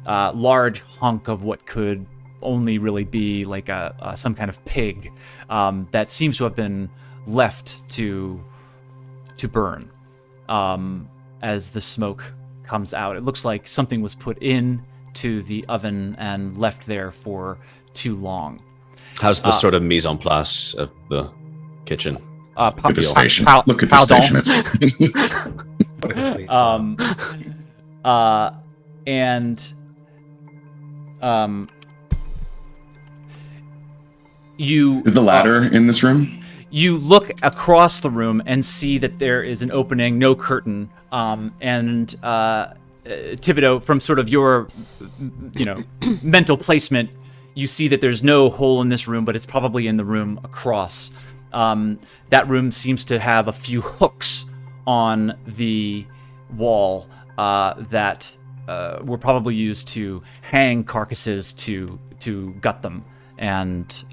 large hunk of what could only really be like some kind of pig that seems to have been left to burn as the smoke comes out. It looks like something was put into the oven and left there for too long. How's the sort of mise en place of the kitchen? Look at the station. Look at the station. It's What a complete you... Is the ladder in this room? You look across the room and see that there is an opening, no curtain, and Thibodeaux, from sort of your, mental placement, you see that there's no hole in this room, but it's probably in the room across. That room seems to have a few hooks on the wall that were probably used to hang carcasses to gut them and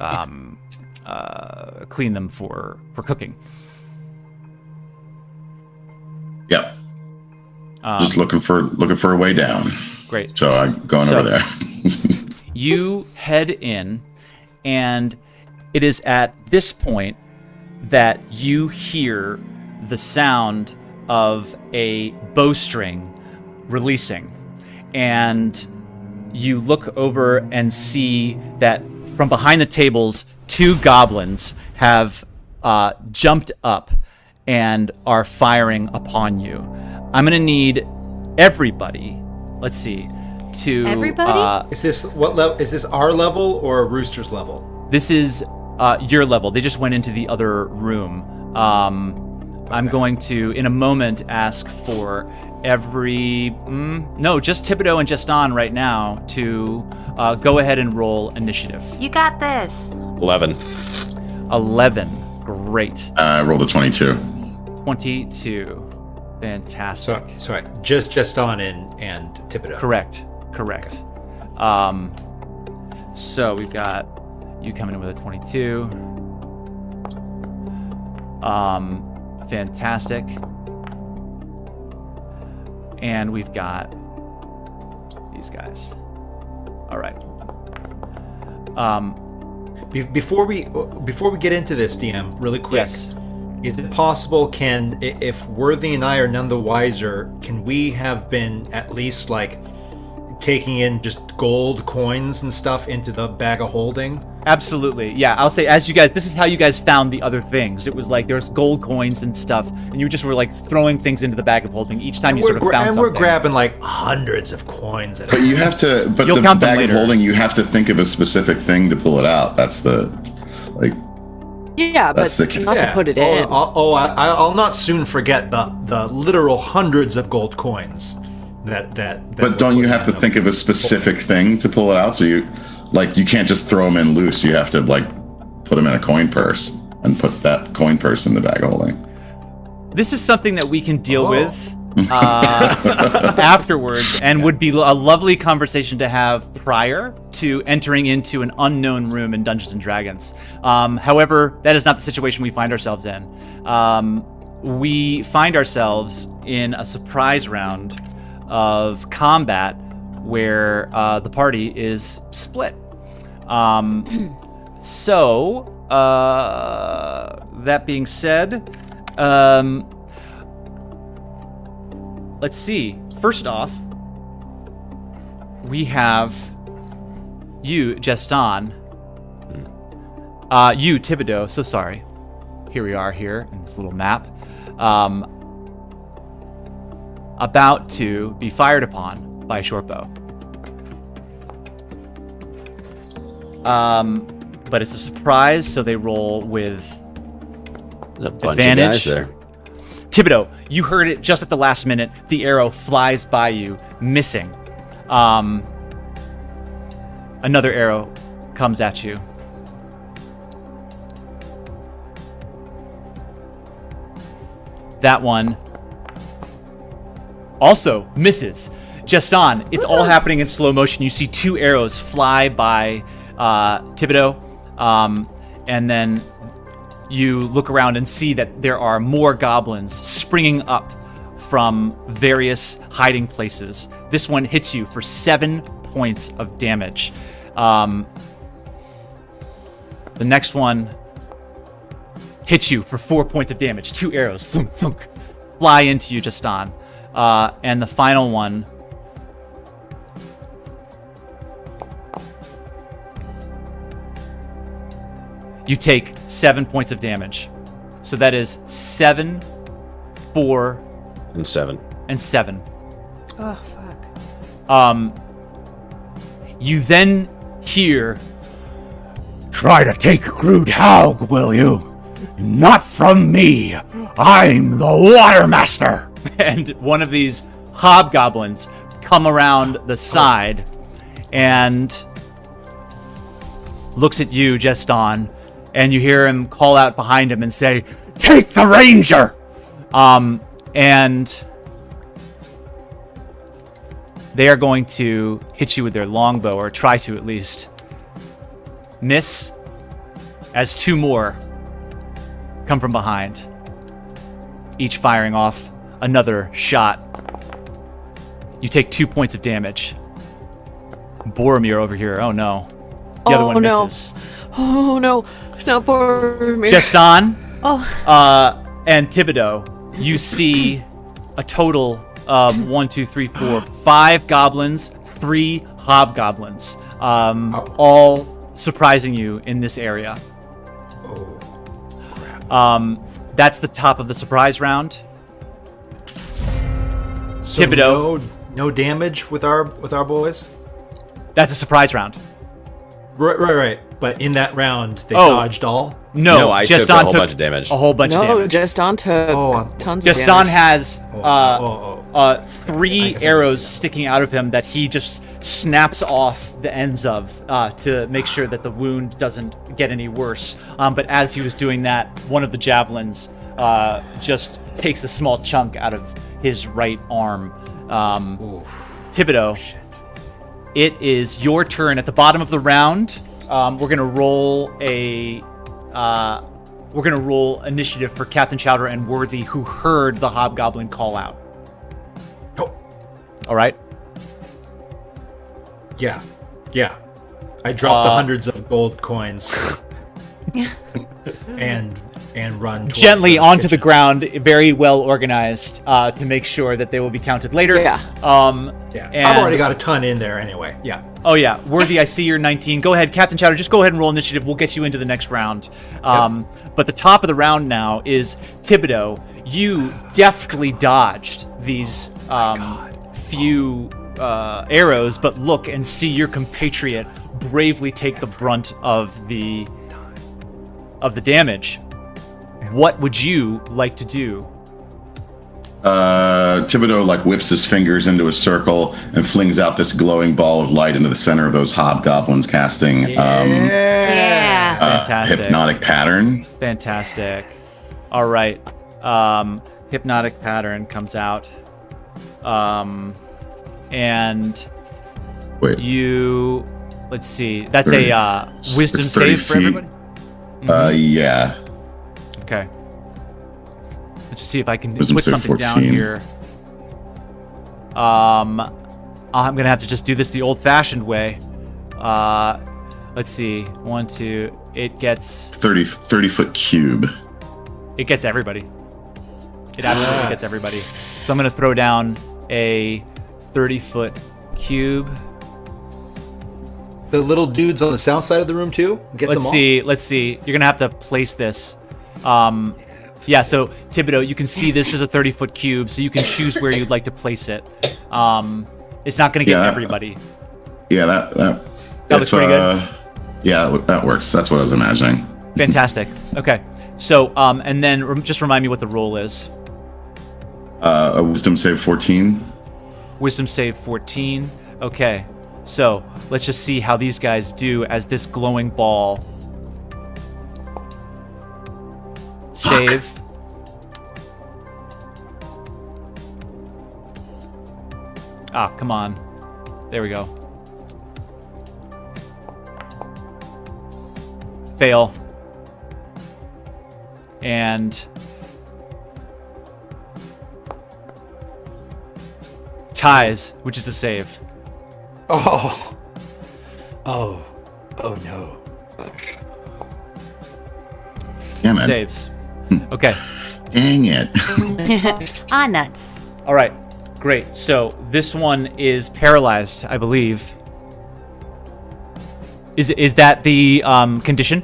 clean them for cooking. Yep. Just looking for a way down. Great. So I'm going over there. You head in, and it is at this point that you hear the sound of a bowstring releasing. And you look over and see that from behind the tables, 2 goblins have jumped up and are firing upon you. I'm going to need everybody, let's see, to... Everybody? Is this what level? Is this our level or Rooster's level? This is your level. They just went into the other room. I'm going to, in a moment, ask for every... just Thibodeaux and Jestán right now to go ahead and roll initiative. You got this. 11. 11. Great. I rolled a 22. 22. Fantastic. Sorry, just Jestán and Thibodeaux. Correct. Okay. So we've got you coming in with a 22. Fantastic. And we've got these guys. All right. Before we get into this, DM, really quick. Yes. Is it possible, if Worthy and I are none the wiser, can we have been at least taking in just gold coins and stuff into the bag of holding? Absolutely. Yeah, I'll say, this is how you guys found the other things. It was there's gold coins and stuff, and you just were throwing things into the bag of holding each time you sort of found something. And we're grabbing hundreds of coins. But you have to, You'll the count them bag of later. holding, you have to think of a specific thing to pull it out. That's the, Yeah, That's but the- not to put it in. I'll not soon forget the literal hundreds of gold coins that But don't you have to think of a specific thing to pull it out? So you can't just throw them in loose. You have to put them in a coin purse and put that coin purse in the bag of holding. This is something that we can deal with afterwards, and would be a lovely conversation to have prior to entering into an unknown room in Dungeons and Dragons. However, that is not the situation we find ourselves in. We find ourselves in a surprise round of combat where the party is split. So, that being said, let's see. First off, we have you, Jestán. You, Thibodeaux. So sorry. Here we are here in this little map. About to be fired upon by a short bow. But it's a surprise, so they roll with There's a bunch advantage. of guys there. Thibodeaux, you heard it just at the last minute. The arrow flies by you, missing. Another arrow comes at you. That one also misses. Jestán, it's all happening in slow motion. You see 2 arrows fly by Thibodeaux, and then you look around and see that there are more goblins springing up from various hiding places. This one hits you for 7 points of damage. The next one hits you for 4 points of damage. 2 arrows thunk, thunk, fly into you, Jestán. And the final one you take 7 points of damage. So that is 7, 4, And 7. and 7. Oh, fuck. You then hear, "Try to take Grudd Haug, will you? Not from me. I'm the Watermaster." And one of these hobgoblins come around the side and looks at you, Jestán, and you hear him call out behind him and say, "Take the ranger!" And they are going to hit you with their longbow, or try to at least. Miss, as 2 more come from behind, each firing off another shot. You take 2 points of damage. Boromir over here. Oh no. The other one misses. Oh no, not Boromir. Jestán and Thibodeaux, you see a total of 1, 2, 3, 4, 5 goblins, 3 hobgoblins, all surprising you in this area. That's the top of the surprise round. So Thibodeaux. no damage with our boys. That's a surprise round. Right. But in that round, they dodged all. No, I took Jestán a whole bunch of damage. A whole bunch of No, damage. Jestán took tons of Jestán damage. has 3 arrows sticking out of him that he just snaps off the ends of to make sure that the wound doesn't get any worse. But as he was doing that, one of the javelins just takes a small chunk out of his right arm. Thibodeaux, it is your turn. At the bottom of the round, we're gonna roll initiative for Captain Chowder and Worthy, who heard the hobgoblin call out. Oh. All right. Yeah. I dropped the hundreds of gold coins and run towards Gently onto the kitchen. ground, very well organized, to make sure that they will be counted later. Yeah. Yeah, and- I've already got a ton in there anyway. Yeah. Oh yeah, Worthy, I see you're 19. Go ahead, Captain Chowder, just go ahead and roll initiative. We'll get you into the next round. But the top of the round now is Thibodeaux. You deftly dodged these few arrows, but look and see your compatriot bravely take the brunt of the damage. What would you like to do? Thibodeaux whips his fingers into a circle and flings out this glowing ball of light into the center of those hobgoblins, casting Yeah. Fantastic. hypnotic pattern. Fantastic. All right. Hypnotic pattern comes out. And Wait, you, let's see. That's 30. a wisdom It's 30 save for feet. everybody? Yeah. Okay. Let's just see if I can Wisdom put save something down 14. here. I'm gonna have to just do this the old-fashioned way. Let's see. 1, 2. It gets 30 foot cube. it gets everybody. It absolutely gets everybody. So I'm gonna throw down a 30-foot cube. the little dudes on the south side of the room too? Let's see. You're gonna have to place this. Yeah. So Thibodeaux, you can see this is a 30-foot cube, so you can choose where you'd like to place it. It's not gonna get everybody. Yeah, that looks pretty good. Yeah, that works. That's what I was imagining. Fantastic. Okay. So, and then just remind me what the roll is. A wisdom save 14. Wisdom save 14. Okay. So, let's just see how these guys do as this glowing ball. Save. Ah, come on. There we go. Fail. And ties, which is a save. Oh no. Damn it. Saves. Okay. Dang it. Nuts. All right. Great. So this one is paralyzed, I believe. Is that the condition?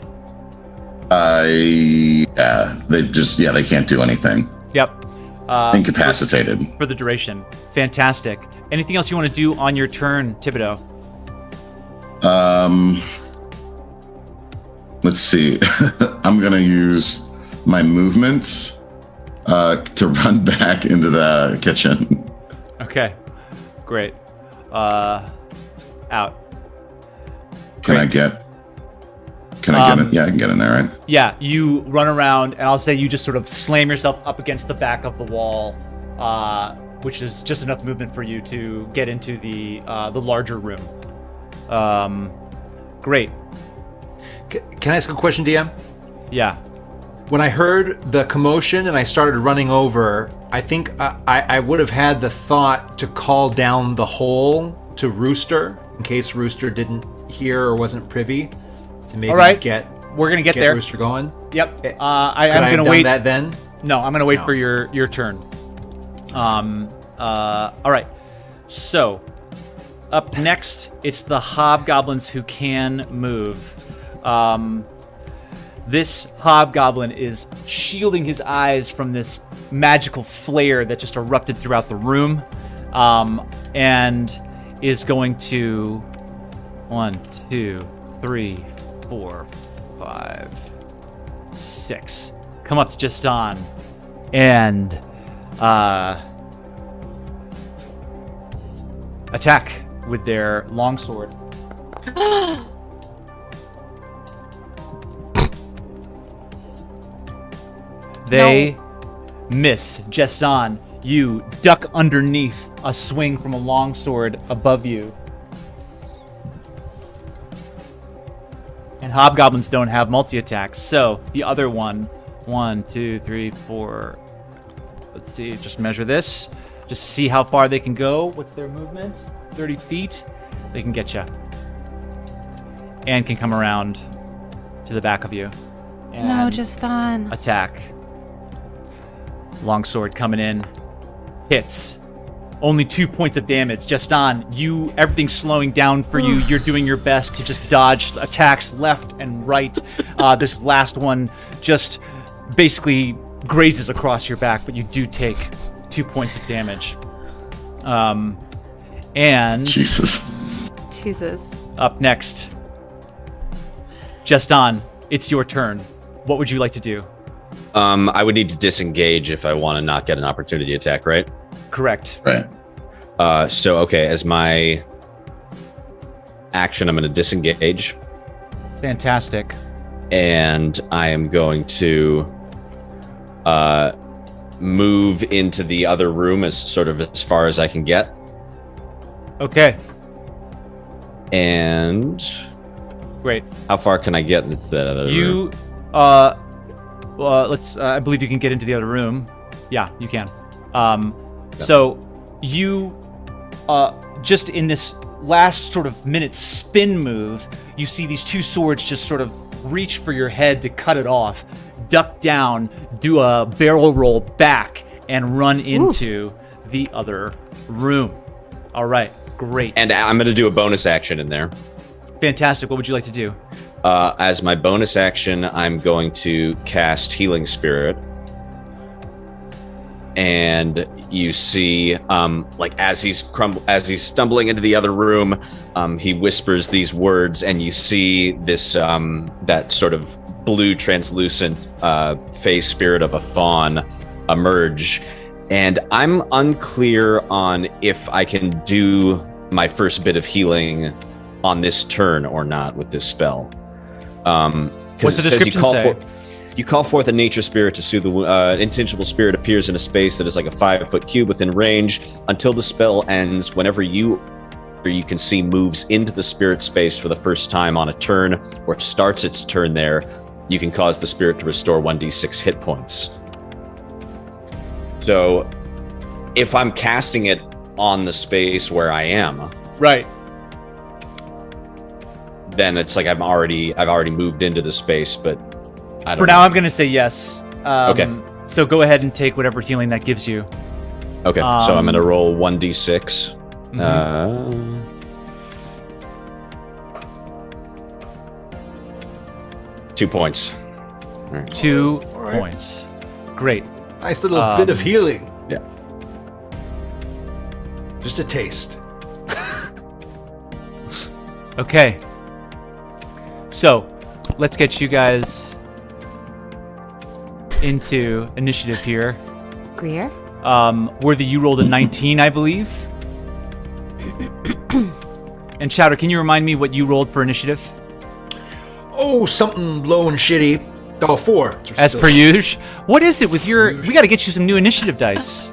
Yeah. They can't do anything. Yep. Incapacitated. For the duration. Fantastic. Anything else you want to do on your turn, Thibodeaux? Let's see. I'm gonna use my movement to run back into the kitchen. Okay. Great. Out. Can I get it? Yeah, I can get in there, right? Yeah, you run around, and I'll say you just sort of slam yourself up against the back of the wall, which is just enough movement for you to get into the larger room. Great. Can I ask a question, DM? Yeah. When I heard the commotion and I started running over, I think I would have had the thought to call down the hole to Rooster in case Rooster didn't hear or wasn't privy to maybe we're gonna get there. Rooster going. Yep. I'm gonna wait. That then? No, I'm gonna wait for your turn. All right. So, up next, it's the hobgoblins who can move. This hobgoblin is shielding his eyes from this magical flare that just erupted throughout the room, and is going to 1, 2, 3, 4, 5, 6. Come up to Jestán and attack with their longsword. They miss. Jestán, you duck underneath a swing from a longsword above you. And hobgoblins don't have multi-attacks, so the other one, 1, 2, 3, 4. Let's see, just measure this. Just see how far they can go. What's their movement? 30 feet. They can get you. And can come around to the back of you. And No, Jestán. attack. Longsword coming in. Hits. Only 2 points of damage. Jestán, everything's slowing down for you. You're doing your best to just dodge attacks left and right. This last one just basically grazes across your back, but you do take 2 points of damage. And Jesus. Up next, Jestán, it's your turn. What would you like to do? I would need to disengage if I want to not get an opportunity attack, right? Correct. Right. Okay, as my action, I'm going to disengage. Fantastic. And I am going to move into the other room as far as I can get. Okay. And great. How far can I get into that other room? I believe you can get into the other room. Yeah, you can. So you, just in this last sort of minute spin move, you see these two swords just sort of reach for your head to cut it off, duck down, do a barrel roll back, and run into the other room. All right, great. And I'm going to do a bonus action in there. Fantastic. What would you like to do? As my bonus action, I'm going to cast Healing Spirit. And you see, like as he's stumbling into the other room, he whispers these words, and you see this that sort of blue translucent face spirit of a fawn emerge. And I'm unclear on if I can do my first bit of healing on this turn or not with this spell. What's the description say? You call forth a nature spirit to soothe the intangible spirit appears in a space that is like a 5-foot cube within range until the spell ends. Whenever you can see moves into the spirit space for the first time on a turn or starts its turn there, you can cause the spirit to restore 1d6 hit points. So if I'm casting it on the space where I am, right, then it's like I've already moved into the space, but I don't For now, I'm going to say yes. Okay. So go ahead and take whatever healing that gives you. Okay, so I'm going to roll 1d6. 2 points. Right. 2 points. Great. Nice little bit of healing. Yeah. Just a taste. Okay. So, let's get you guys into initiative here. Greer? Worthy, you rolled a 19, I believe. And Chowder, can you remind me what you rolled for initiative? Oh, something low and shitty. Oh, 4. As per usual. What is it with your... We got to get you some new initiative dice.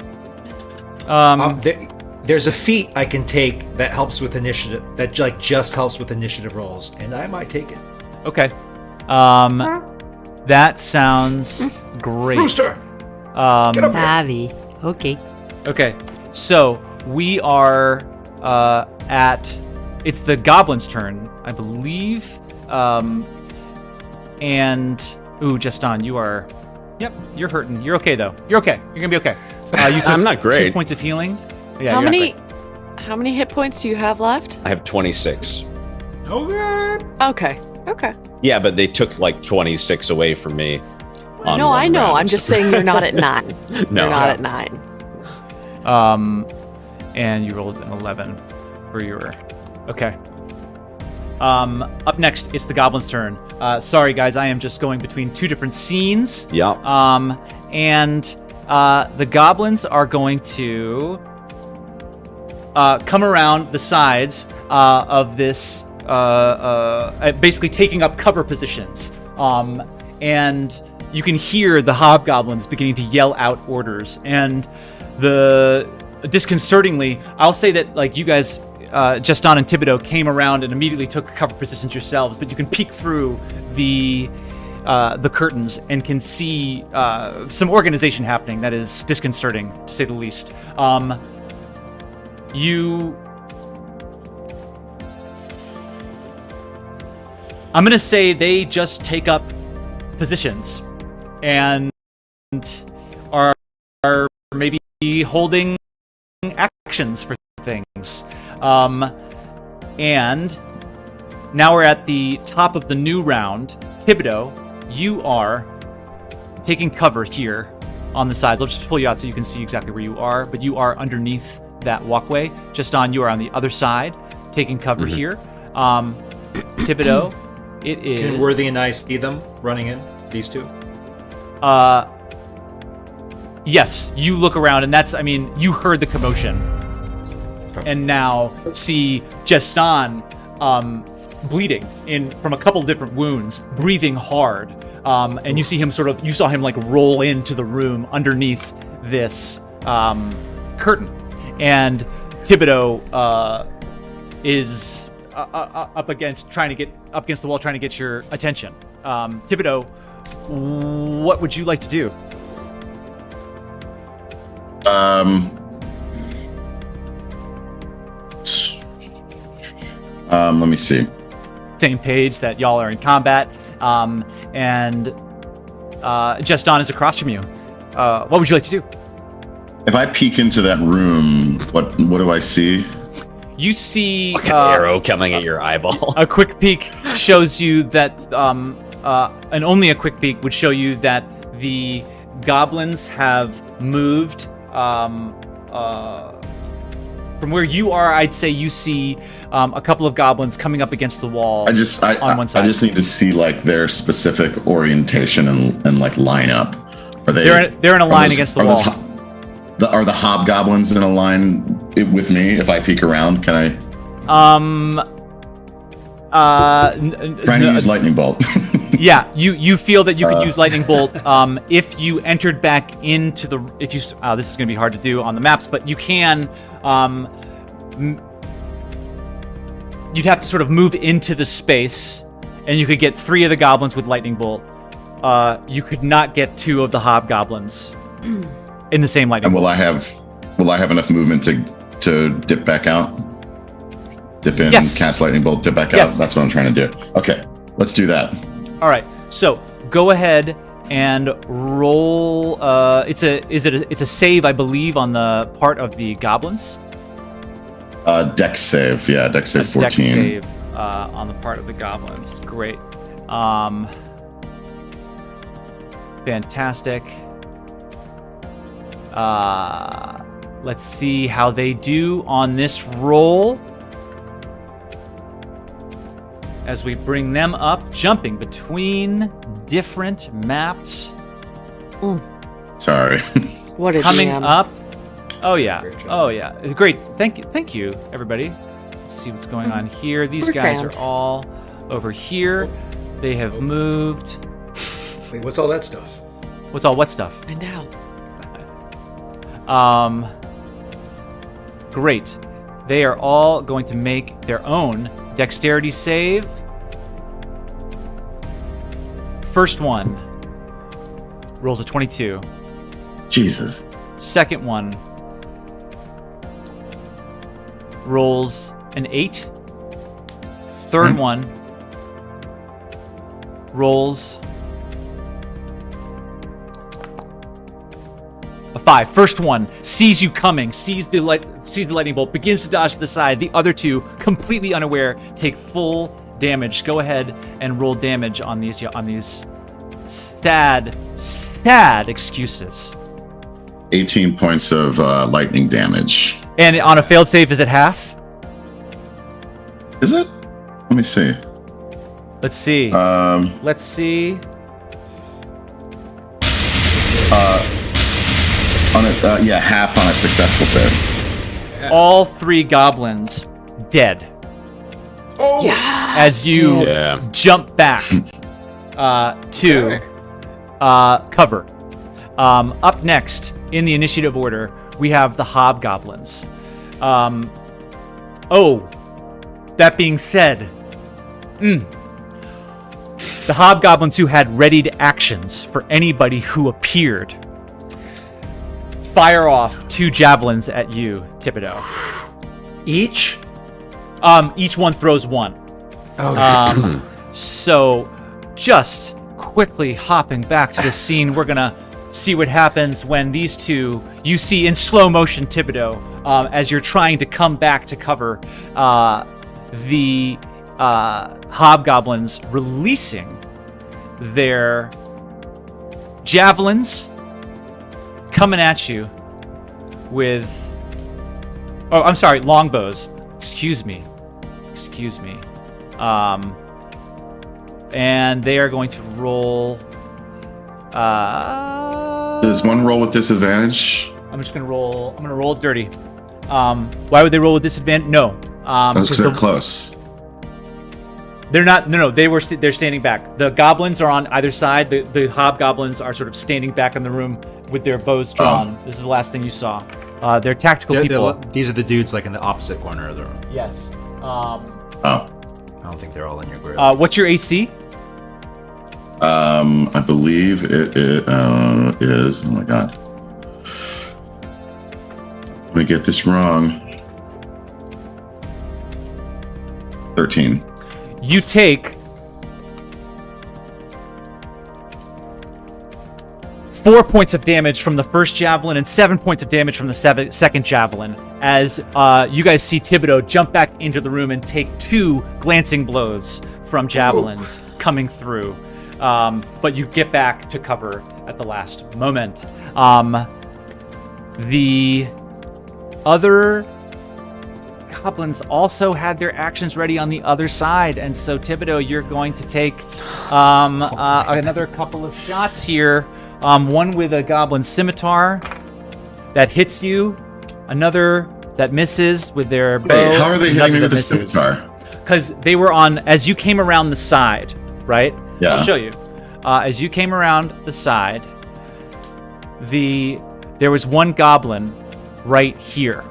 There's a feat I can take that helps with initiative, that just helps with initiative rolls, and I might take it. Okay. That sounds great. Rooster! Get up Savvy. Okay. Okay. So, we are at... It's the Goblins' turn, I believe. And... Ooh, Jestán, you are... Yep, you're hurting. You're okay, though. You're okay. You're going to be okay. You took I'm not great. 2 points of healing. Yeah, How you're many? not How many hit points do you have left? I have 26. Okay. Okay. Yeah, but they took like 26 away from me. No, I know. I'm just saying you're not at 9. No. You're not at 9. And you rolled an 11 for your... Okay. Up next, it's the Goblins' turn. Sorry, guys, I am just going between 2 different scenes. Yeah. And the Goblins are going to come around the sides of this, basically taking up cover positions. And you can hear the Hobgoblins beginning to yell out orders. And disconcertingly, I'll say that, like, you guys... Jestán and Thibodeaux came around and immediately took cover positions yourselves, but you can peek through the curtains and can see some organization happening that is disconcerting, to say the least. I'm going to say they just take up positions and are maybe holding actions for things. And now we're at the top of the new round. Thibodeaux, you are taking cover here on the sides. I'll just pull you out so you can see exactly where you are, but you are underneath that walkway. Jestán, you are on the other side, taking cover here. Thibodeaux, it is... Can Worthy and I see them running in, these 2? Yes, you look around, and that's, I mean, you heard the commotion. And now see Jestán bleeding from a couple different wounds, breathing hard. And you see him you saw him like roll into the room underneath this curtain. And Thibodeaux is up against the wall trying to get your attention. Thibodeaux, what would you like to do? Let me see. Same page that y'all are in combat, and Jestán is across from you. What would you like to do? If I peek into that room, what do I see? You see Like an arrow coming at your eyeball. a quick peek shows you that, and only a quick peek would show you that the goblins have moved from where you are. I'd say you see a couple of goblins coming up against the wall. I just need to see like their specific orientation and like line up. Are they? They're in a line against the wall. Are the hobgoblins in a line with me? If I peek around, can I? Trying to use lightning bolt. Yeah, you feel that you could use lightning bolt if you entered back into the. If you, this is going to be hard to do on the maps, but you can. You'd have to sort of move into the space, and you could get 3 of the goblins with lightning bolt. You could not get 2 of the hobgoblins in the same lightning. And bolt. Will I have enough movement to dip back out? Dip in, yes. Cast lightning bolt, dip back Yes. out. That's what I'm trying to do. Okay, let's do that. All right, so go ahead and roll. It's a save, I believe, on the part of the goblins. Dex save, yeah, Dex save 14. Dex save on the part of the goblins. Great, fantastic. Let's see how they do on this roll. As we bring them up, jumping between different maps. Sorry. What a Coming jam. up. Oh yeah. Oh yeah. Great. Thank you, everybody. Let's see what's going on here. These We're guys fans. are all over here. They have moved. Wait, what's all that stuff? What's all what stuff? Find out. Great. They are all going to make their own dexterity save. First one rolls a 22. Jesus. Second one rolls an 8. Third one rolls a 5. First one sees you coming, sees the lightning bolt, begins to dodge to the side. The other 2, completely unaware, take full damage. Go ahead and roll damage on these sad excuses. 18 points of lightning damage. And on a failed save, is it half? Is it? Let me see. Let's see. Let's see. Half on a successful save. All 3 goblins dead. Oh, Yeah. As you jump back to cover. Up next in the initiative order, we have the hobgoblins. That being said, the hobgoblins who had readied actions for anybody who appeared fire off 2 javelins at you, Thibodeaux. each? Each one throws 1. Okay. So, just quickly hopping back to the scene, we're gonna see what happens when these 2, you see in slow motion, Thibodeaux, as you're trying to come back to cover, the hobgoblins releasing their javelins, coming at you with, longbows. Excuse me. And they are going to roll. Does one roll with disadvantage? I'm just gonna roll. I'm gonna roll it dirty. Why would they roll with disadvantage? No. Because they're close. They're not. No. They're standing back. The goblins are on either side. The hobgoblins are sort of standing back in the room with their bows drawn. This is the last thing you saw. They're tactical people. These are the dudes like in the opposite corner of the room. Yes. I don't think they're all in your group. What's your AC? I believe it is. Oh my god. Let me get this wrong. 13. You take 4 points of damage from the first javelin and 7 points of damage from the second javelin as you guys see Thibodeaux jump back into the room and take 2 glancing blows from javelins coming through. But you get back to cover at the last moment. The other goblins also had their actions ready on the other side, and so Thibodeaux, you're going to take another couple of shots here. One with a goblin scimitar that hits you, another that misses with their bow. Wait, how are they hitting me with a scimitar? Because they were on, as you came around the side, right? Yeah. I'll show you. As you came around the side, there was one goblin right here,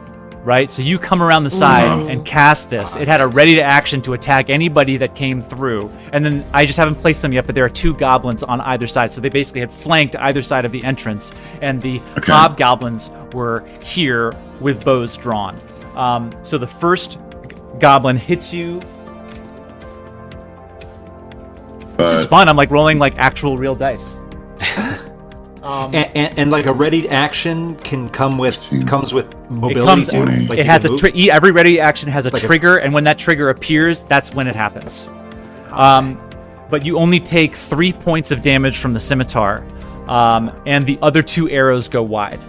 right? So you come around the side and cast this. It had a ready to action to attack anybody that came through. And then I just haven't placed them yet, but there are 2 goblins on either side. So they basically had flanked either side of the entrance. And the hobgoblins were here with bows drawn. So the first goblin hits you. This is fun. I'm like rolling like actual real dice. And like a ready action comes with mobility too. Like it has every ready action has a trigger, and when that trigger appears, that's when it happens. But you only take 3 points of damage from the scimitar, and the other 2 arrows go wide.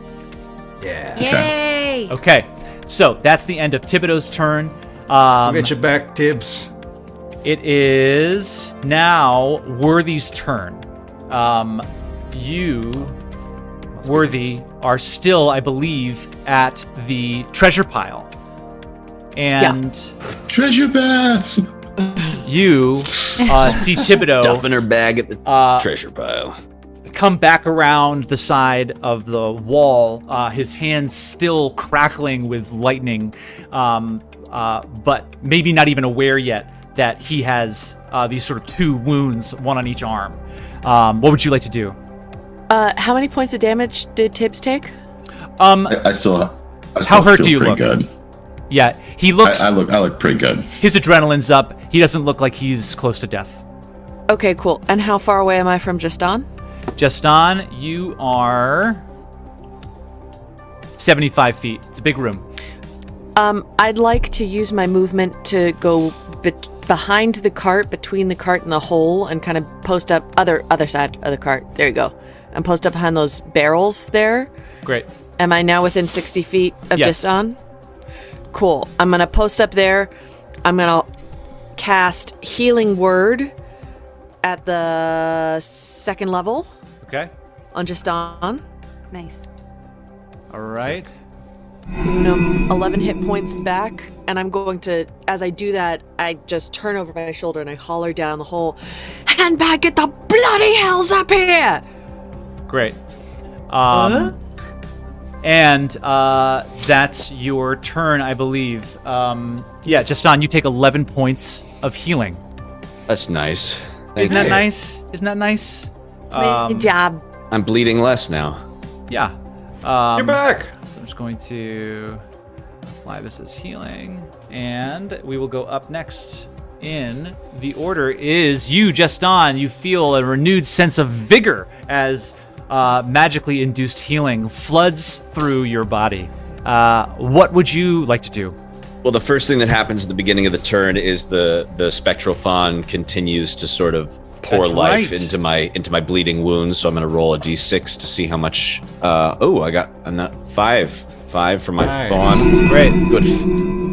Yeah. Yay! Okay, so that's the end of Thibodeaux's turn. I'll get you back, Tibbs. It is now Worthy's turn. You, Worthy, are still, I believe, at the treasure pile. And treasure baths. You see Thibodeaux stuffing her bag at the treasure pile. Come back around the side of the wall, his hands still crackling with lightning, but maybe not even aware yet that he has these sort of 2 wounds, one on each arm. What would you like to do? How many points of damage did Tibbs take? I still how hurt feel do you pretty look? Good. Yeah, he looks. I look pretty good. His adrenaline's up. He doesn't look like he's close to death. Okay, cool. And how far away am I from Jestán? Jestán, you are 75 feet. It's a big room. I'd like to use my movement to go behind the cart, between the cart and the hole, and kind of post up other side of the cart. There you go. And post up behind those barrels there. Great. Am I now within 60 feet of Jestán? Cool. I'm going to post up there. I'm going to cast Healing Word at the 2nd level. Okay. On Jestán. Nice. All right. 11 hit points back, and I'm going to, as I do that, I just turn over my shoulder and I holler down the hole, "Hand back, get the bloody hells up here!" Great. And that's your turn, I believe. Jestán, you take 11 points of healing. That's nice. Isn't that nice? Isn't that nice? Good job. I'm bleeding less now. Yeah. You're back. So I'm just going to apply this as healing, and we will go up next. In the order is you, Jestán. You feel a renewed sense of vigor as magically induced healing floods through your body. What would you like to do? Well, the first thing that happens at the beginning of the turn is the spectral fawn continues to sort of pour life into my bleeding wounds. So I'm going to roll a d6 to see how much. I got a 5 for my fawn. Great, good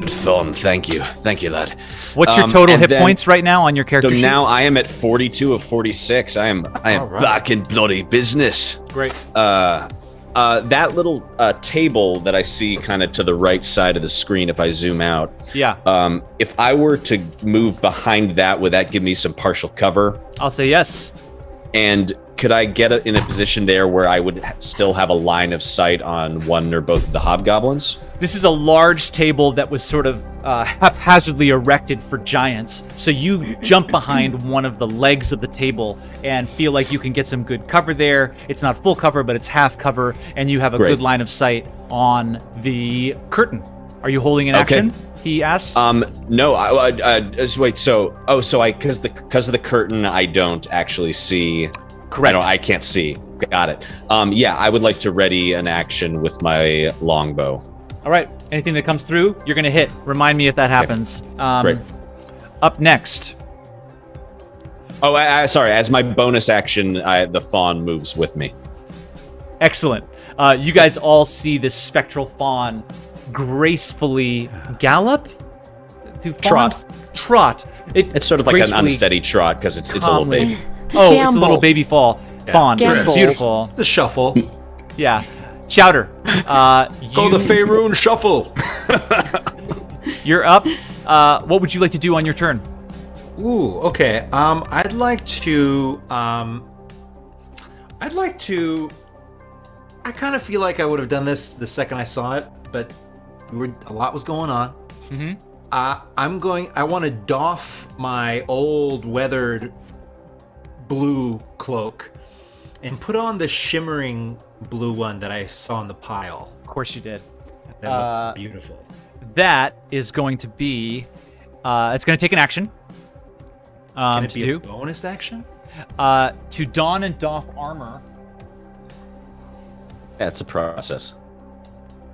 fawn. Thank you, lad. What's your total hit points right now on your character sheet? So now I am at 42 of 46. I am back in bloody business. Great. That little table that I see kind of to the right side of the screen, if I zoom out. Yeah. If I were to move behind that, would that give me some partial cover? I'll say yes. And could I get in a position there where I would still have a line of sight on one or both of the hobgoblins? This is a large table that was sort of haphazardly erected for giants. So you jump behind one of the legs of the table and feel like you can get some good cover there. It's not full cover, but it's half cover, and you have a good line of sight on the curtain. Are you holding an action? He asks. No. Wait. So because of the curtain, I don't actually see. Correct. I can't see. Got it. I would like to ready an action with my longbow. All right. Anything that comes through, you're going to hit. Remind me if that happens. Great. Up next. Oh, sorry. As my bonus action, the fawn moves with me. Excellent. You guys all see this spectral fawn gracefully gallop? Trot. It's sort of like an unsteady trot because it's a little baby. Oh, it's a little baby fawn. Gamble. Beautiful. The shuffle. Yeah. Chowder. Go the Faerun shuffle. You're up. What would you like to do on your turn? Ooh, okay. I'd like to. I kind of feel like I would have done this the second I saw it, but a lot was going on. Mm-hmm. I want to doff my old weathered blue cloak and put on the shimmering blue one that I saw in the pile. Of course you did. That looked beautiful. That is going to be. It's going to take an action. Can it to be do a bonus action? to don and doff armor. That's a process.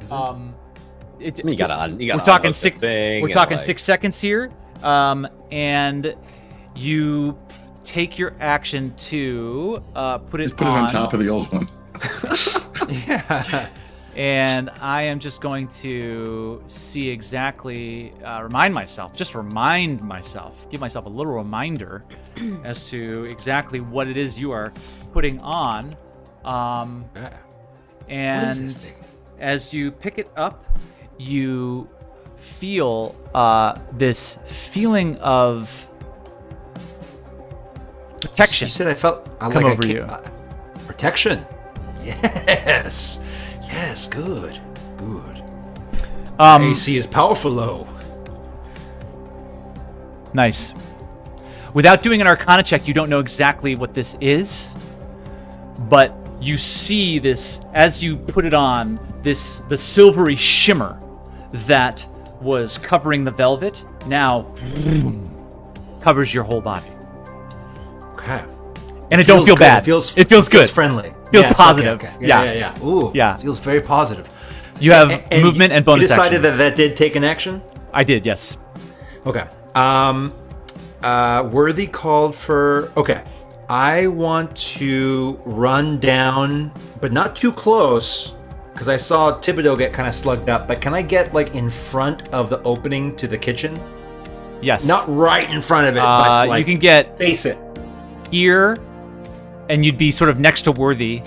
You gotta we're talking unhook the six. thing We're and, talking like- 6 seconds here, and you take your action to put it Just put it on top of the old one. Yeah. And I am just going to see exactly, remind myself, give myself a little reminder as to exactly what it is you are putting on. Yeah. And What is this thing? as you pick it up, you feel this feeling of protection. You said I felt Come over you. Protection. Yes. Yes. Good. Good. AC is powerful low. Nice. Without doing an Arcana check, you don't know exactly what this is, but you see this as you put it on. The silvery shimmer that was covering the velvet now covers your whole body, Okay. and it don't feel bad. It feels good. Feels friendly. Feels Yes, positive. Okay. Yeah. Ooh. Yeah. Feels very positive. You have movement and bonus You decided action. that did take an action. I did, yes. Okay. Worthy called for. Okay. I want to run down, but not too close, because I saw Thibodeaux get kind of slugged up. But can I get like in front of the opening to the kitchen? Yes. Not right in front of it, but like you can get face it. here, and you'd be sort of next to Worthy.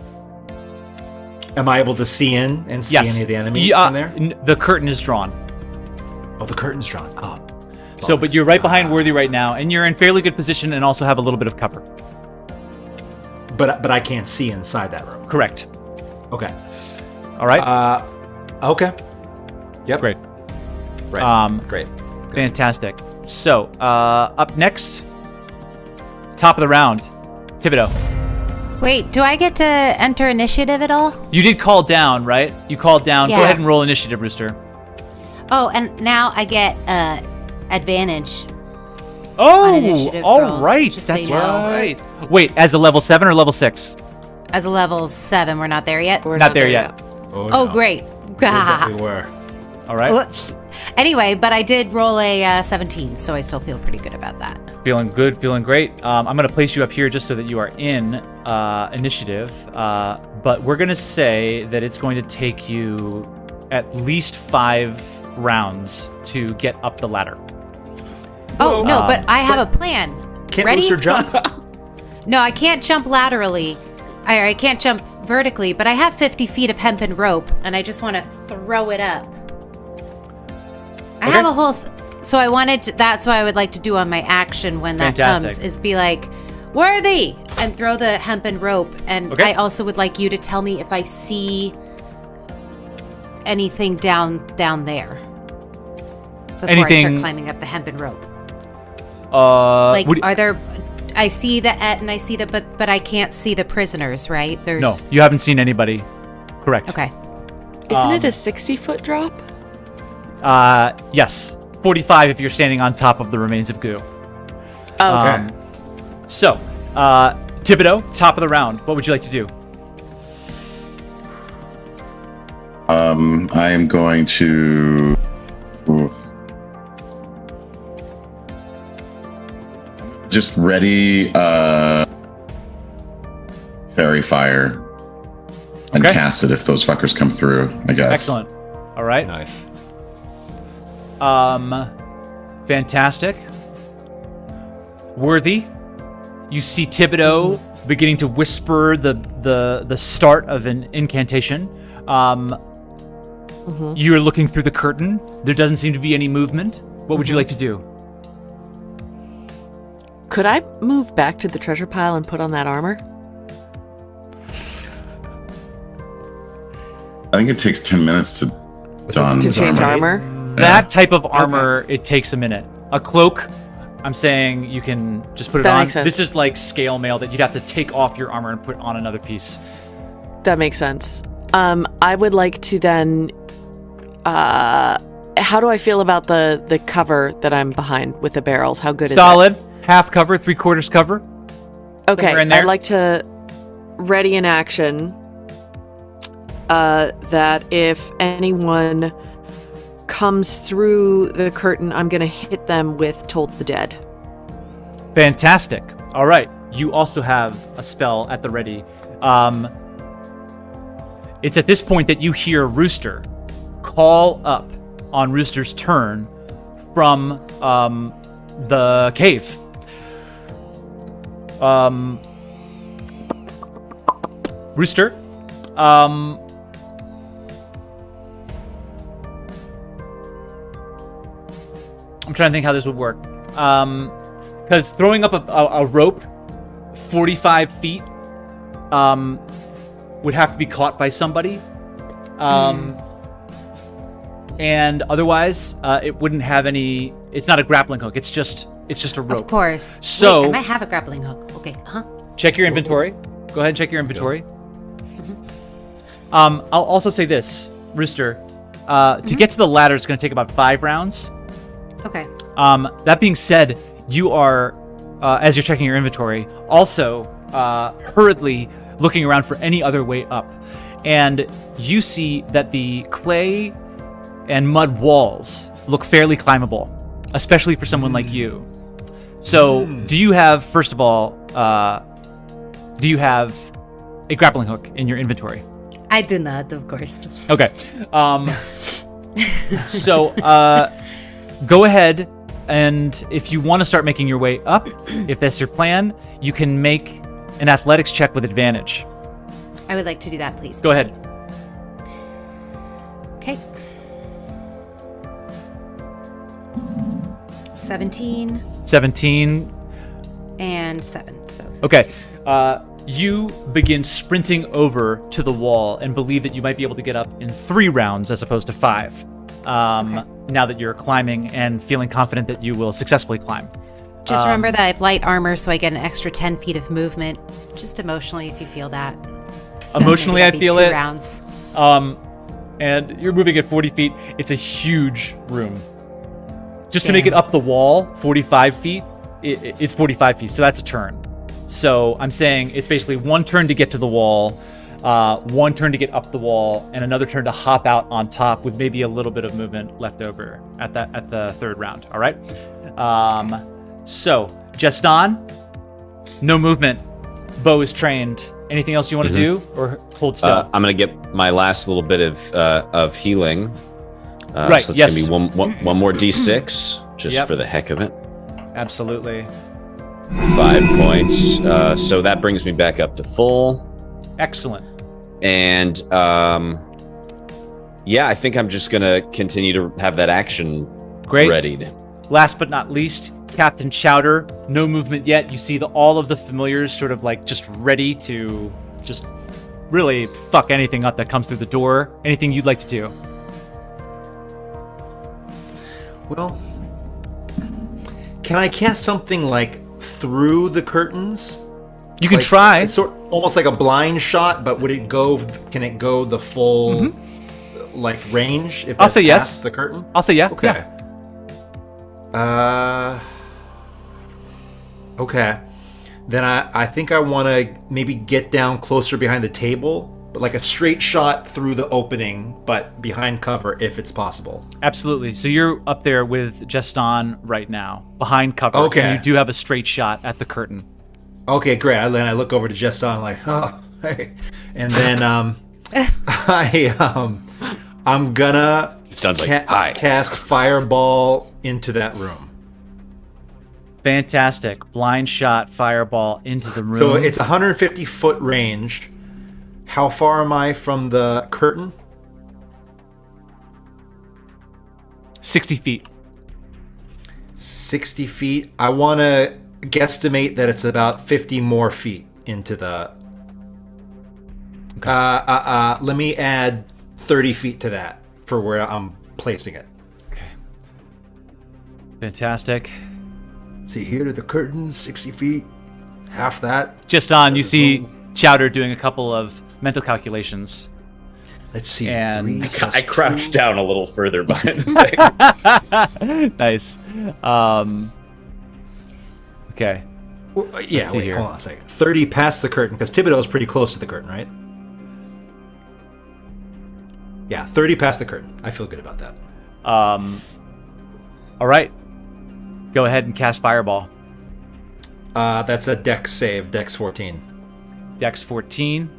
Am I able to see in and see Yes. any of the enemies from there? The curtain is drawn. Oh, the curtain's drawn. Oh. So, but you're right behind Worthy right now, and you're in fairly good position and also have a little bit of cover. But I can't see inside that room. Correct. Okay. All right. Okay. Yep. Great. Right. Great. Fantastic. So, up next, top of the round, Thibodeaux. Wait, do I get to enter initiative at all? You did call down, right? You called down. Yeah. Go ahead and roll initiative, Rooster. Oh, and now I get advantage. Oh, initiative all rolls, right. just so That's you know. right. Wait, as a level 7 or level 6? As a level 7, we're not there yet. We're Not there yet. Oh, great. We were. All right. Whoops. Anyway, but I did roll a 17, so I still feel pretty good about that. Feeling good, feeling great. I'm going to place you up here just so that you are in initiative. But we're going to say that it's going to take you at least 5 rounds to get up the ladder. Oh, no, but I have a plan. Can't Ready? Rooster jump? No, I can't jump laterally. I can't jump vertically, but I have 50 feet of hempen rope, and I just want to throw it up. I have a whole... So I wanted to... That's what I would like to do on my action when that Fantastic. comes, is be like, Worthy! And throw the hempen rope. And Okay. I also would like you to tell me if I see anything down there. Before I Anything- start climbing up the hempen rope. Like, Are there... I see the Et and I see the... But I can't see the prisoners, right? There's... no, you haven't seen anybody. Correct. Okay. Isn't it a 60-foot drop? Yes. 45 if you're standing on top of the remains of goo. Oh, okay. So, Thibodeaux, top of the round. What would you like to do? I am going to. Just ready fairy fire and cast it if those fuckers come through, I guess. Excellent. All right. Nice. Fantastic. Worthy. You see Thibodeaux beginning to whisper the start of an incantation. You're looking through the curtain. There doesn't seem to be any movement. What would you like to do? Could I move back to the treasure pile and put on that armor? I think it takes 10 minutes to don To change armor? That type of armor, it takes a minute. A cloak, I'm saying you can just put it That on. makes sense. This is like scale mail that you'd have to take off your armor and put on another piece. That makes sense. I would like to then... how do I feel about the cover that I'm behind with the barrels? How good is it? Solid. Half cover, 3/4 cover. Okay, Somewhere in there. I'd like to ready in action that if anyone comes through the curtain, I'm going to hit them with Told the Dead. Fantastic. All right. You also have a spell at the ready. It's at this point that you hear Rooster call up on Rooster's turn from the cave. Rooster, I'm trying to think how this would work. Because throwing up a rope 45 feet would have to be caught by somebody. And otherwise, it wouldn't have any... It's not a grappling hook. It's just a rope. Of course. So... Wait, I might have a grappling hook. Okay, Check your inventory. Go ahead and check your inventory. I'll also say this, Rooster. To get to the ladder, it's going to take about 5 rounds. Okay. That being said, you are, as you're checking your inventory, also hurriedly looking around for any other way up. And you see that the clay and mud walls look fairly climbable, especially for someone like you. So, do you have, first of all, do you have a grappling hook in your inventory? I do not, of course. Okay. So, go ahead, and if you want to start making your way up, if that's your plan, you can make an athletics check with advantage. I would like to do that, please. Go ahead. Okay. 17 and 7. So Okay. You begin sprinting over to the wall and believe that you might be able to get up in 3 rounds as opposed to 5. Now that you're climbing and feeling confident that you will successfully climb. Just remember that I have light armor, so I get an extra 10 feet of movement. Just emotionally, if you feel that. Emotionally, I feel 2 it. rounds. And you're moving at 40 feet. It's a huge room. Just to make it up the wall, 45 feet, it's 45 feet, so that's a turn. So I'm saying it's basically 1 turn to get to the wall, 1 turn to get up the wall, and another turn to hop out on top with maybe a little bit of movement left over at the 3rd round. All right. So Jestán, no movement. Bo is trained. Anything else you want to do or hold still? I'm going to get my last little bit of healing. Right. So it's yes. going to be one more d6 just for the heck of it. Absolutely. 5 points. So that brings me back up to full. Excellent. And I think I'm just going to continue to have that action readied. Last but not least, Captain Chowder. No movement yet. You see all of the familiars sort of like just ready to just really fuck anything up that comes through the door. Anything you'd like to do? Well, can I cast something like through the curtains? You can like, try. It's almost like a blind shot, but would it go? Can it go the full like range? If I'll say yes. Past the curtain. I'll say yeah. Okay. Yeah. Okay. Then I think I want to maybe get down closer behind the table, like a straight shot through the opening, but behind cover if it's possible. Absolutely. So you're up there with Jestán right now, behind cover. Okay. And you do have a straight shot at the curtain. Okay, great. Then I look over to Jestán like, oh, hey. And then I'm gonna Jestan's like, hi. Cast Fireball into that room. Fantastic. Blind shot, fireball into the room. So it's 150-foot range. How far am I from the curtain? 60 feet. 60 feet. I want to guesstimate that it's about 50 more feet into the... Okay. Let me add 30 feet to that for where I'm placing it. Okay. Fantastic. See, here to the curtain, 60 feet. Half that. Jestán, you see Chowder doing a couple of mental calculations. Let's see. And I crouched down a little further behind the thing. Nice. Okay. Well, yeah, see wait, here. hold on a second. 30 past the curtain, because Thibodeaux is pretty close to the curtain, right? Yeah, 30 past the curtain. I feel good about that. All right. Go ahead and cast Fireball. That's a Dex save, Dex 14. Dex 14.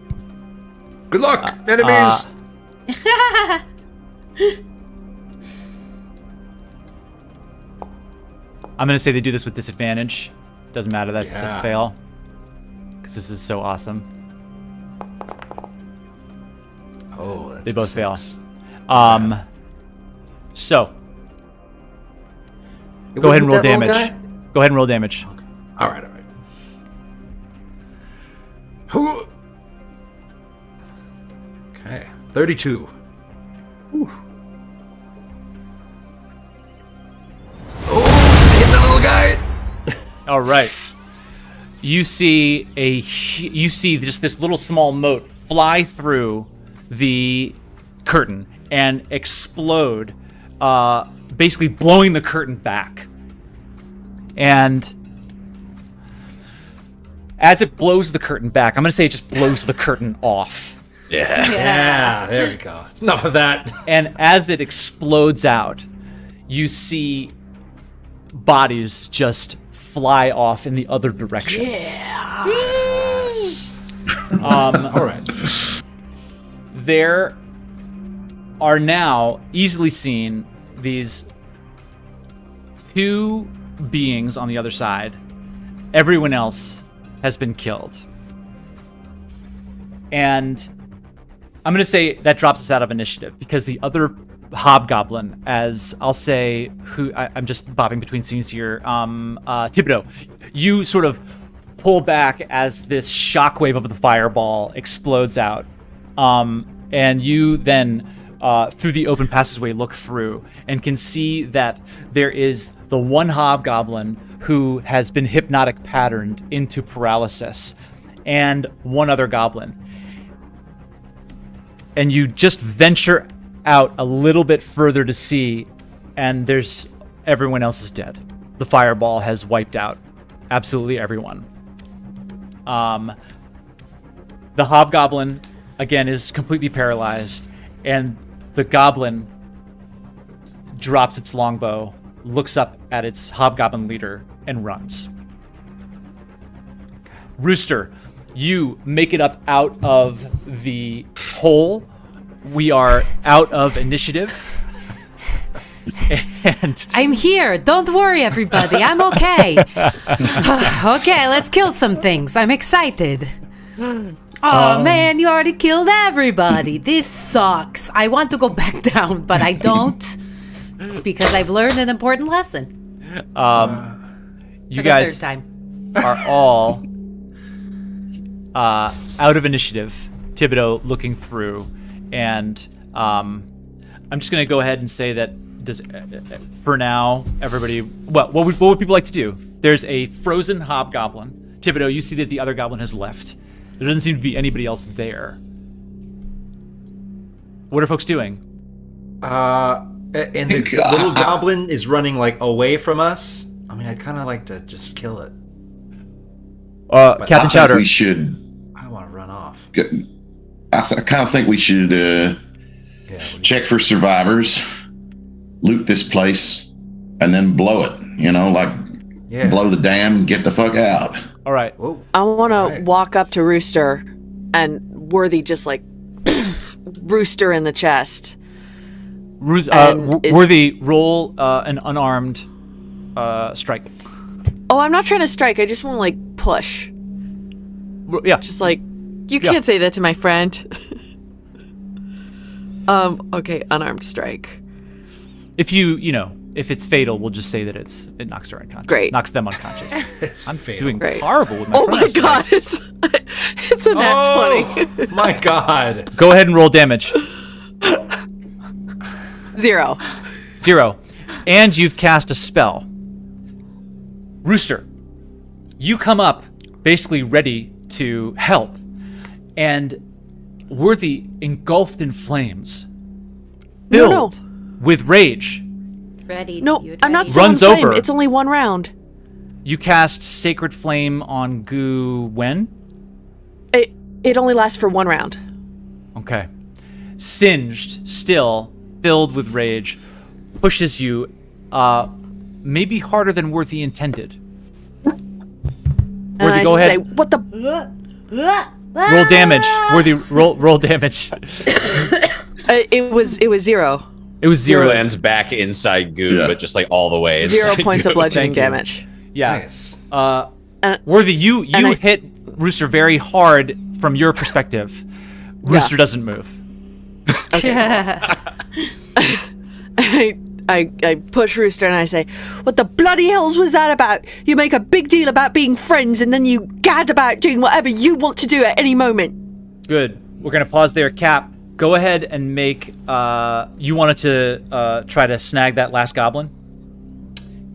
Good luck, enemies! I'm going to say they do this with disadvantage. Doesn't matter, that's a fail. Because this is so awesome. Oh, that's They both fail. 6. So. Go ahead and roll damage. Go ahead and roll damage. Okay. All right. Okay, 32. Ooh. Oh, hit the little guy. All right. You see just this little small mote fly through the curtain and explode, basically blowing the curtain back. And as it blows the curtain back, I'm going to say it just blows the curtain off. Yeah, there we go. It's enough of that. And as it explodes out, you see bodies just fly off in the other direction. Yes. All right. There are now easily seen these two beings on the other side. Everyone else has been killed. And I'm going to say that drops us out of initiative because the other hobgoblin, as I'll say, who I'm just bobbing between scenes here, Thibodeaux, you sort of pull back as this shockwave of the fireball explodes out. And you then, through the open passageway, look through and can see that there is the one hobgoblin who has been hypnotic patterned into paralysis and one other goblin. And you just venture out a little bit further to see, and there's everyone else is dead. The fireball has wiped out absolutely everyone. The hobgoblin, again, is completely paralyzed, and the goblin drops its longbow, looks up at its hobgoblin leader, and runs. Rooster, you make it up out of the hole. We are out of initiative. And I'm here. Don't worry, everybody. I'm okay. Okay, let's kill some things. I'm excited. Oh, man, you already killed everybody. This sucks. I want to go back down, but I don't because I've learned an important lesson. You guys are all out of initiative. Thibodeaux looking through, and I'm just going to go ahead and say that for now, everybody. What would people like to do? There's a frozen hobgoblin. Thibodeaux, you see that the other goblin has left. There doesn't seem to be anybody else there. What are folks doing? And the little goblin is running like away from us. I mean, I'd kind of like to just kill it. Captain Chowder. We should. I want to run off. I kind of think we should check for survivors, loot this place, and then blow it. Blow the dam, get the fuck out. All right. Whoa. I want to walk up to Rooster and Worthy just like Rooster in the chest. Worthy, roll an unarmed strike. Oh, I'm not trying to strike. I just want to like push. Yeah. Just like, you can't say that to my friend. Okay, unarmed strike. If if it's fatal, we'll just say that it knocks her unconscious. Great. Knocks them unconscious. I'm fatal. doing Great. horrible with my Oh my god, it's a nat 20. My god. Go ahead and roll damage. 0. 0. And you've cast a spell. Rooster, you come up basically ready to help, and Worthy, engulfed in flames, filled with rage, Ready. No, You'd I'm not ready? still in Runs flame. over. It's only one round. you cast Sacred Flame on Goo when? It only lasts for one round. Okay. Singed, still, filled with rage, pushes you, maybe harder than Worthy intended. And Worthy, I go say, ahead. what the? Roll damage. Worthy, roll damage. It was 0. It was 0. Lands back inside Goo, but just like all the way. 0 inside points Goo. of bludgeoning Thank you. damage. Yeah. Nice. Worthy, you I- hit Rooster very hard from your perspective. Rooster doesn't move. I push Rooster and I say, what the bloody hells was that about? You make a big deal about being friends and then you gad about doing whatever you want to do at any moment. Good. We're going to pause there. Cap, go ahead and make... you wanted to try to snag that last goblin?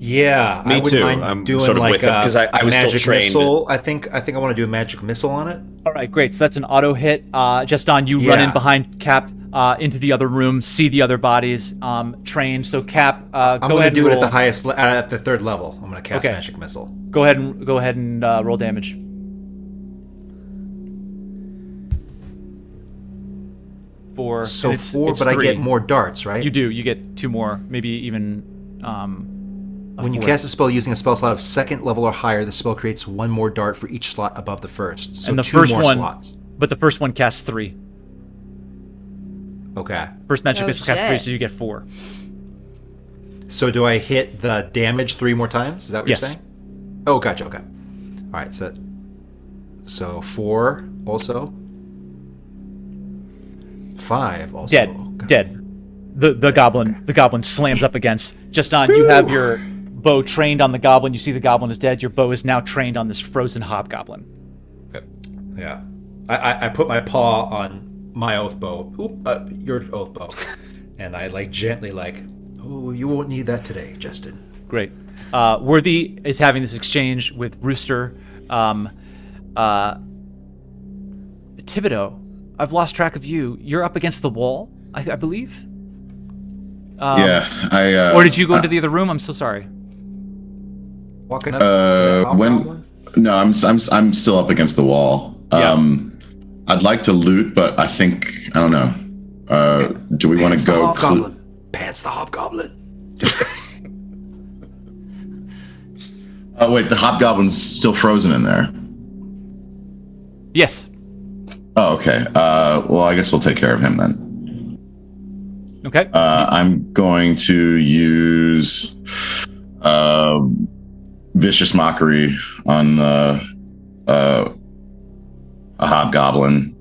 Yeah, Me I wouldn't too. mind I'm doing sort of like with it, 'cause I a was still magic trained. missile. I think I want to do a magic missile on it. All right, great. So that's an auto hit. Jestán, you run in Yeah. behind Cap into the other room, see the other bodies, train. So Cap, I'm go going ahead to do and it roll. at the highest, at the third level. I'm going to cast Okay. magic missile. Go ahead and roll damage. Four. So and it's 4, but I 3. get more darts, right? You do. You get 2 more, maybe even. When you cast a spell using a spell slot of second level or higher, the spell creates 1 more dart for each slot above the first. So and the 2 first more one, slots. but the first one casts 3. Okay. First magic Oh, missile casts 3, shit. so you get 4. So do I hit the damage 3 more times? Is that what Yes. you're saying? Oh, gotcha. Okay. All right. So 4 also. 5 also. Dead. Okay. Dead. The goblin slams up against. Jestán, you have your bow trained on the goblin. You see the goblin is dead. Your bow is now trained on this frozen hobgoblin. Okay. Yeah. I put my paw on my oath bow. Your oath bow. And I gently oh, you won't need that today, Justin. Great. Worthy is having this exchange with Rooster. Thibodeaux, I've lost track of you. You're up against the wall, I believe. Or did you go into the other room? I'm so sorry. Walking up to the hobgoblin? No, I'm still up against the wall. I'd like to loot, but I don't know. Do we want to go? Hobgoblin. Pants the hobgoblin. Oh wait, the hobgoblin's still frozen in there. Yes. Oh, okay. Well, I guess we'll take care of him then. Okay. I'm going to use Vicious Mockery on a hobgoblin.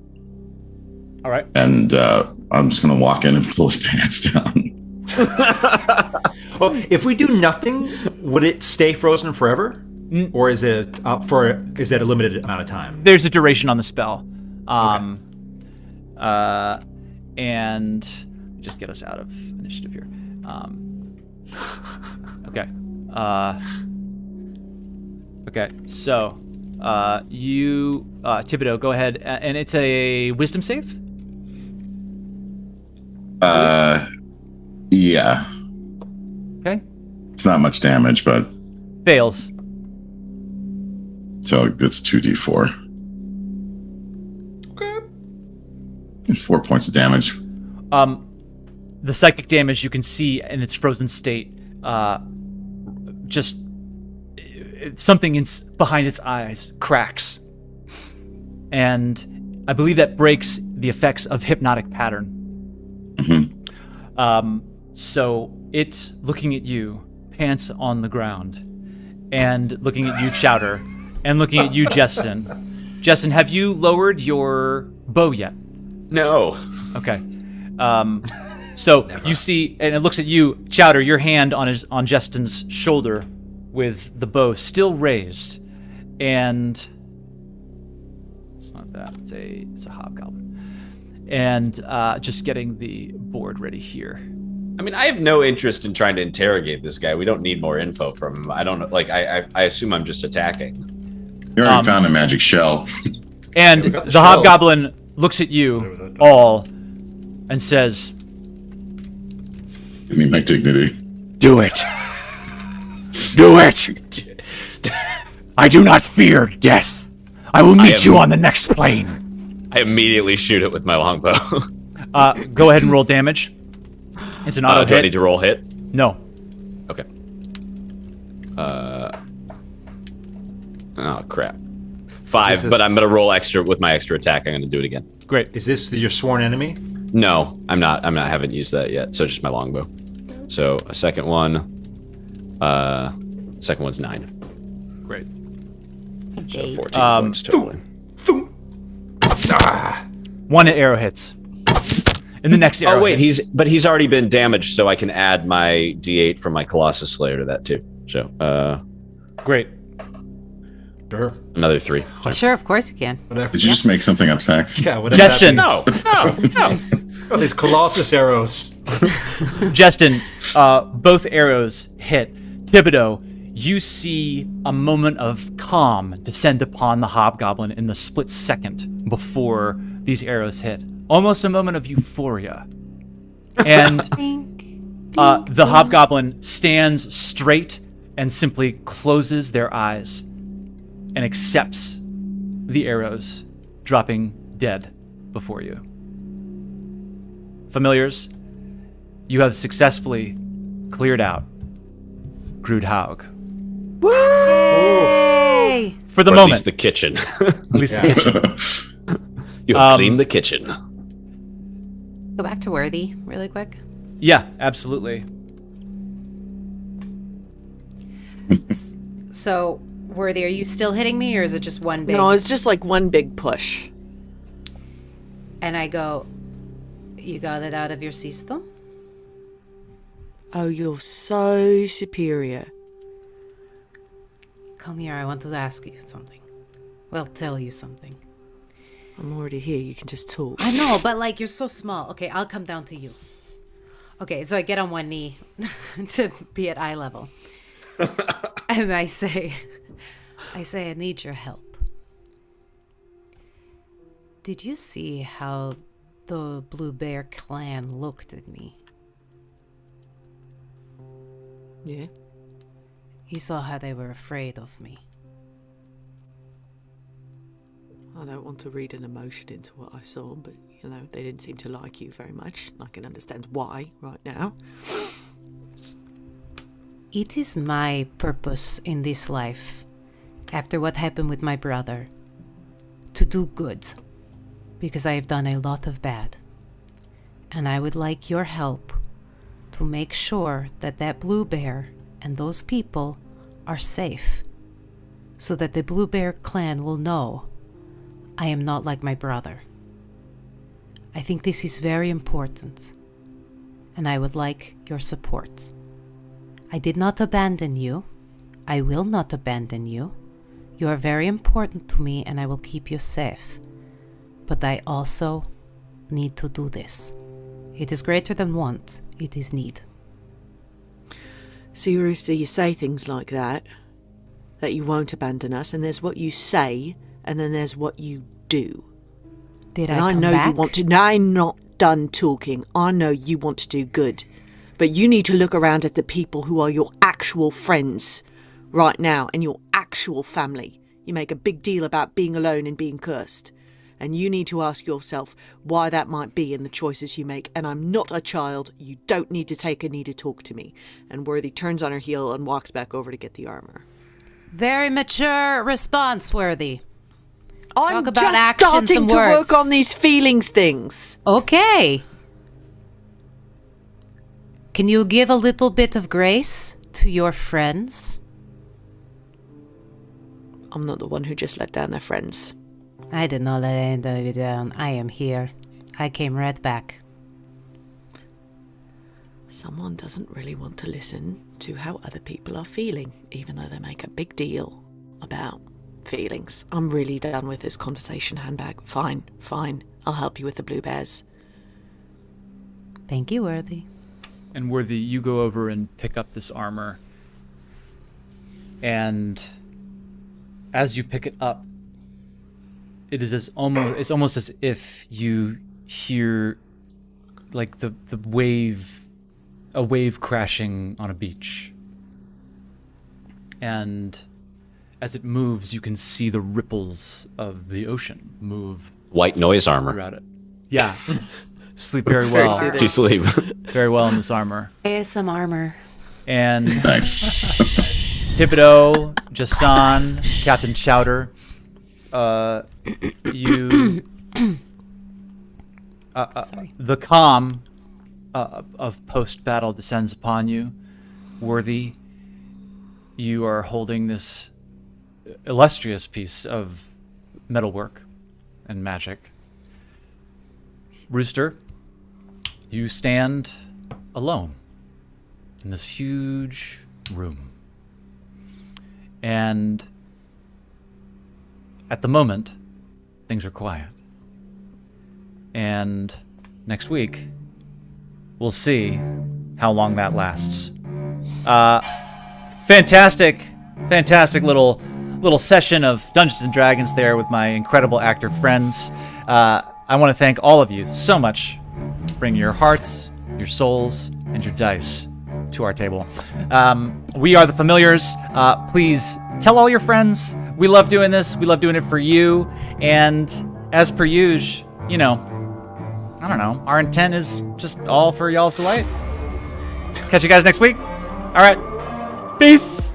All right. And I'm just going to walk in and pull his pants down. Well, if we do nothing, would it stay frozen forever? Or is it is it a limited amount of time? There's a duration on the spell. And just get us out of initiative here. Okay. Okay. So, you, Thibodeaux, go ahead, and it's a wisdom save. Yeah. Okay. It's not much damage, but Fails. so it's 2d4. 4 points of damage. The psychic damage you can see in its frozen state, just something behind its eyes cracks. And I believe that breaks the effects of hypnotic pattern. So it, looking at you, pants on the ground, and looking at you, Chowder, and looking at you, Jestán. Jestán, have you lowered your bow yet? No. Okay. So you see, and it looks at you, Chowder, your hand on Jestán's shoulder with the bow still raised, and it's not that, it's a hobgoblin, and just getting the board ready here. I mean, I have no interest in trying to interrogate this guy. We don't need more info from him. I don't know. Like, I assume I'm just attacking. You already found a magic shell. And the hobgoblin looks at you all and says, Give me my dignity. Do it. Do it. I do not fear death. I will meet you on the next plane. I immediately shoot it with my longbow. Go ahead and roll damage. It's an auto hit. Do I need to roll hit? No. Okay. Oh, crap. 5, but I'm going to roll extra with my extra attack. I'm going to do it again. Great. Is this your sworn enemy? No, I'm not. I haven't used that yet. So just my longbow. So a second one. Second one's 9. Great. So 14 points total. One arrow hits. And the next arrow. Oh wait, hits. he's already been damaged, so I can add my D8 from my Colossus Slayer to that too. So great. Sure. Another 3. Sure, of course you can. Whatever. Did you just make something up, Zach? Yeah, whatever. Jestán. No. Oh, these Colossus arrows. Jestán, both arrows hit. Thibodeaux, you see a moment of calm descend upon the hobgoblin in the split second before these arrows hit. Almost a moment of euphoria. And the hobgoblin stands straight and simply closes their eyes and accepts the arrows, dropping dead before you. Familiars, you have successfully cleared out Grudd Haug. Yay! For the Or moment. At least the kitchen. At least the kitchen. You have cleaned the kitchen. Go back to Worthy really quick. Yeah, absolutely. So, Worthy, are you still hitting me, or is it just one big? No, it's just like one big push. And I go, you got it out of your system? Oh, you're so superior. Come here, I want to ask you something. Well, tell you something. I'm already here, you can just talk. I know, but like, you're so small. Okay, I'll come down to you. Okay, so I get on one knee to be at eye level. And I say, I need your help. Did you see how the Blue Bear clan looked at me? Yeah. You saw how they were afraid of me. I don't want to read an emotion into what I saw, but, you know, they didn't seem to like you very much. I can understand why right now. It is my purpose in this life, after what happened with my brother, to do good, because I have done a lot of bad. And I would like your help to make sure that that Blue Bear and those people are safe, so that the Blue Bear clan will know I am not like my brother. I think this is very important, and I would like your support. I did not abandon you. I will not abandon you. You are very important to me, and I will keep you safe. But I also need to do this. It is greater than want. It is need. See, Rooster, you say things like that you won't abandon us, and there's what you say, and then there's what you do. Did and I come know back? you want to. Now I'm not done talking. I know you want to do good, but you need to look around at the people who are your actual friends right now and your actual family. You make a big deal about being alone and being cursed, And you need to ask yourself why that might be in the choices you make. And I'm not a child. You don't need to take a knee to talk to me. And Worthy turns on her heel and walks back over to get the armor. Very mature response, Worthy. I'm Talk about just actions starting and to words. work on these feelings things. Okay. Can you give a little bit of grace to your friends? I'm not the one who just let down their friends. I did not let anybody down. I am here. I came right back. Someone doesn't really want to listen to how other people are feeling, even though they make a big deal about feelings. I'm really done with this conversation, Handbag. Fine. I'll help you with the blue bears. Thank you, Worthy. And Worthy, you go over and pick up this armor. And as you pick it up, it's almost as if you hear like a wave crashing on a beach. And as it moves, you can see the ripples of the ocean move White noise armor. throughout it. Yeah. Sleep very well. soothing. Do you sleep? Very well in this armor. Some armor. And Nice. Thibodeaux, Jestán, Captain Chowder, you, the calm of post-battle descends upon you. Worthy, you are holding this illustrious piece of metalwork and magic. Rooster, you stand alone in this huge room. And at the moment, things are quiet. And next week, we'll see how long that lasts. Fantastic little session of Dungeons and Dragons there with my incredible actor friends. I want to thank all of you so much for bringing your hearts, your souls, and your dice to our table. We are the Familiars. Please tell all your friends. We love doing this. We love doing it for you. And as per usual, I don't know. Our intent is just all for y'all's delight. Catch you guys next week. All right. Peace.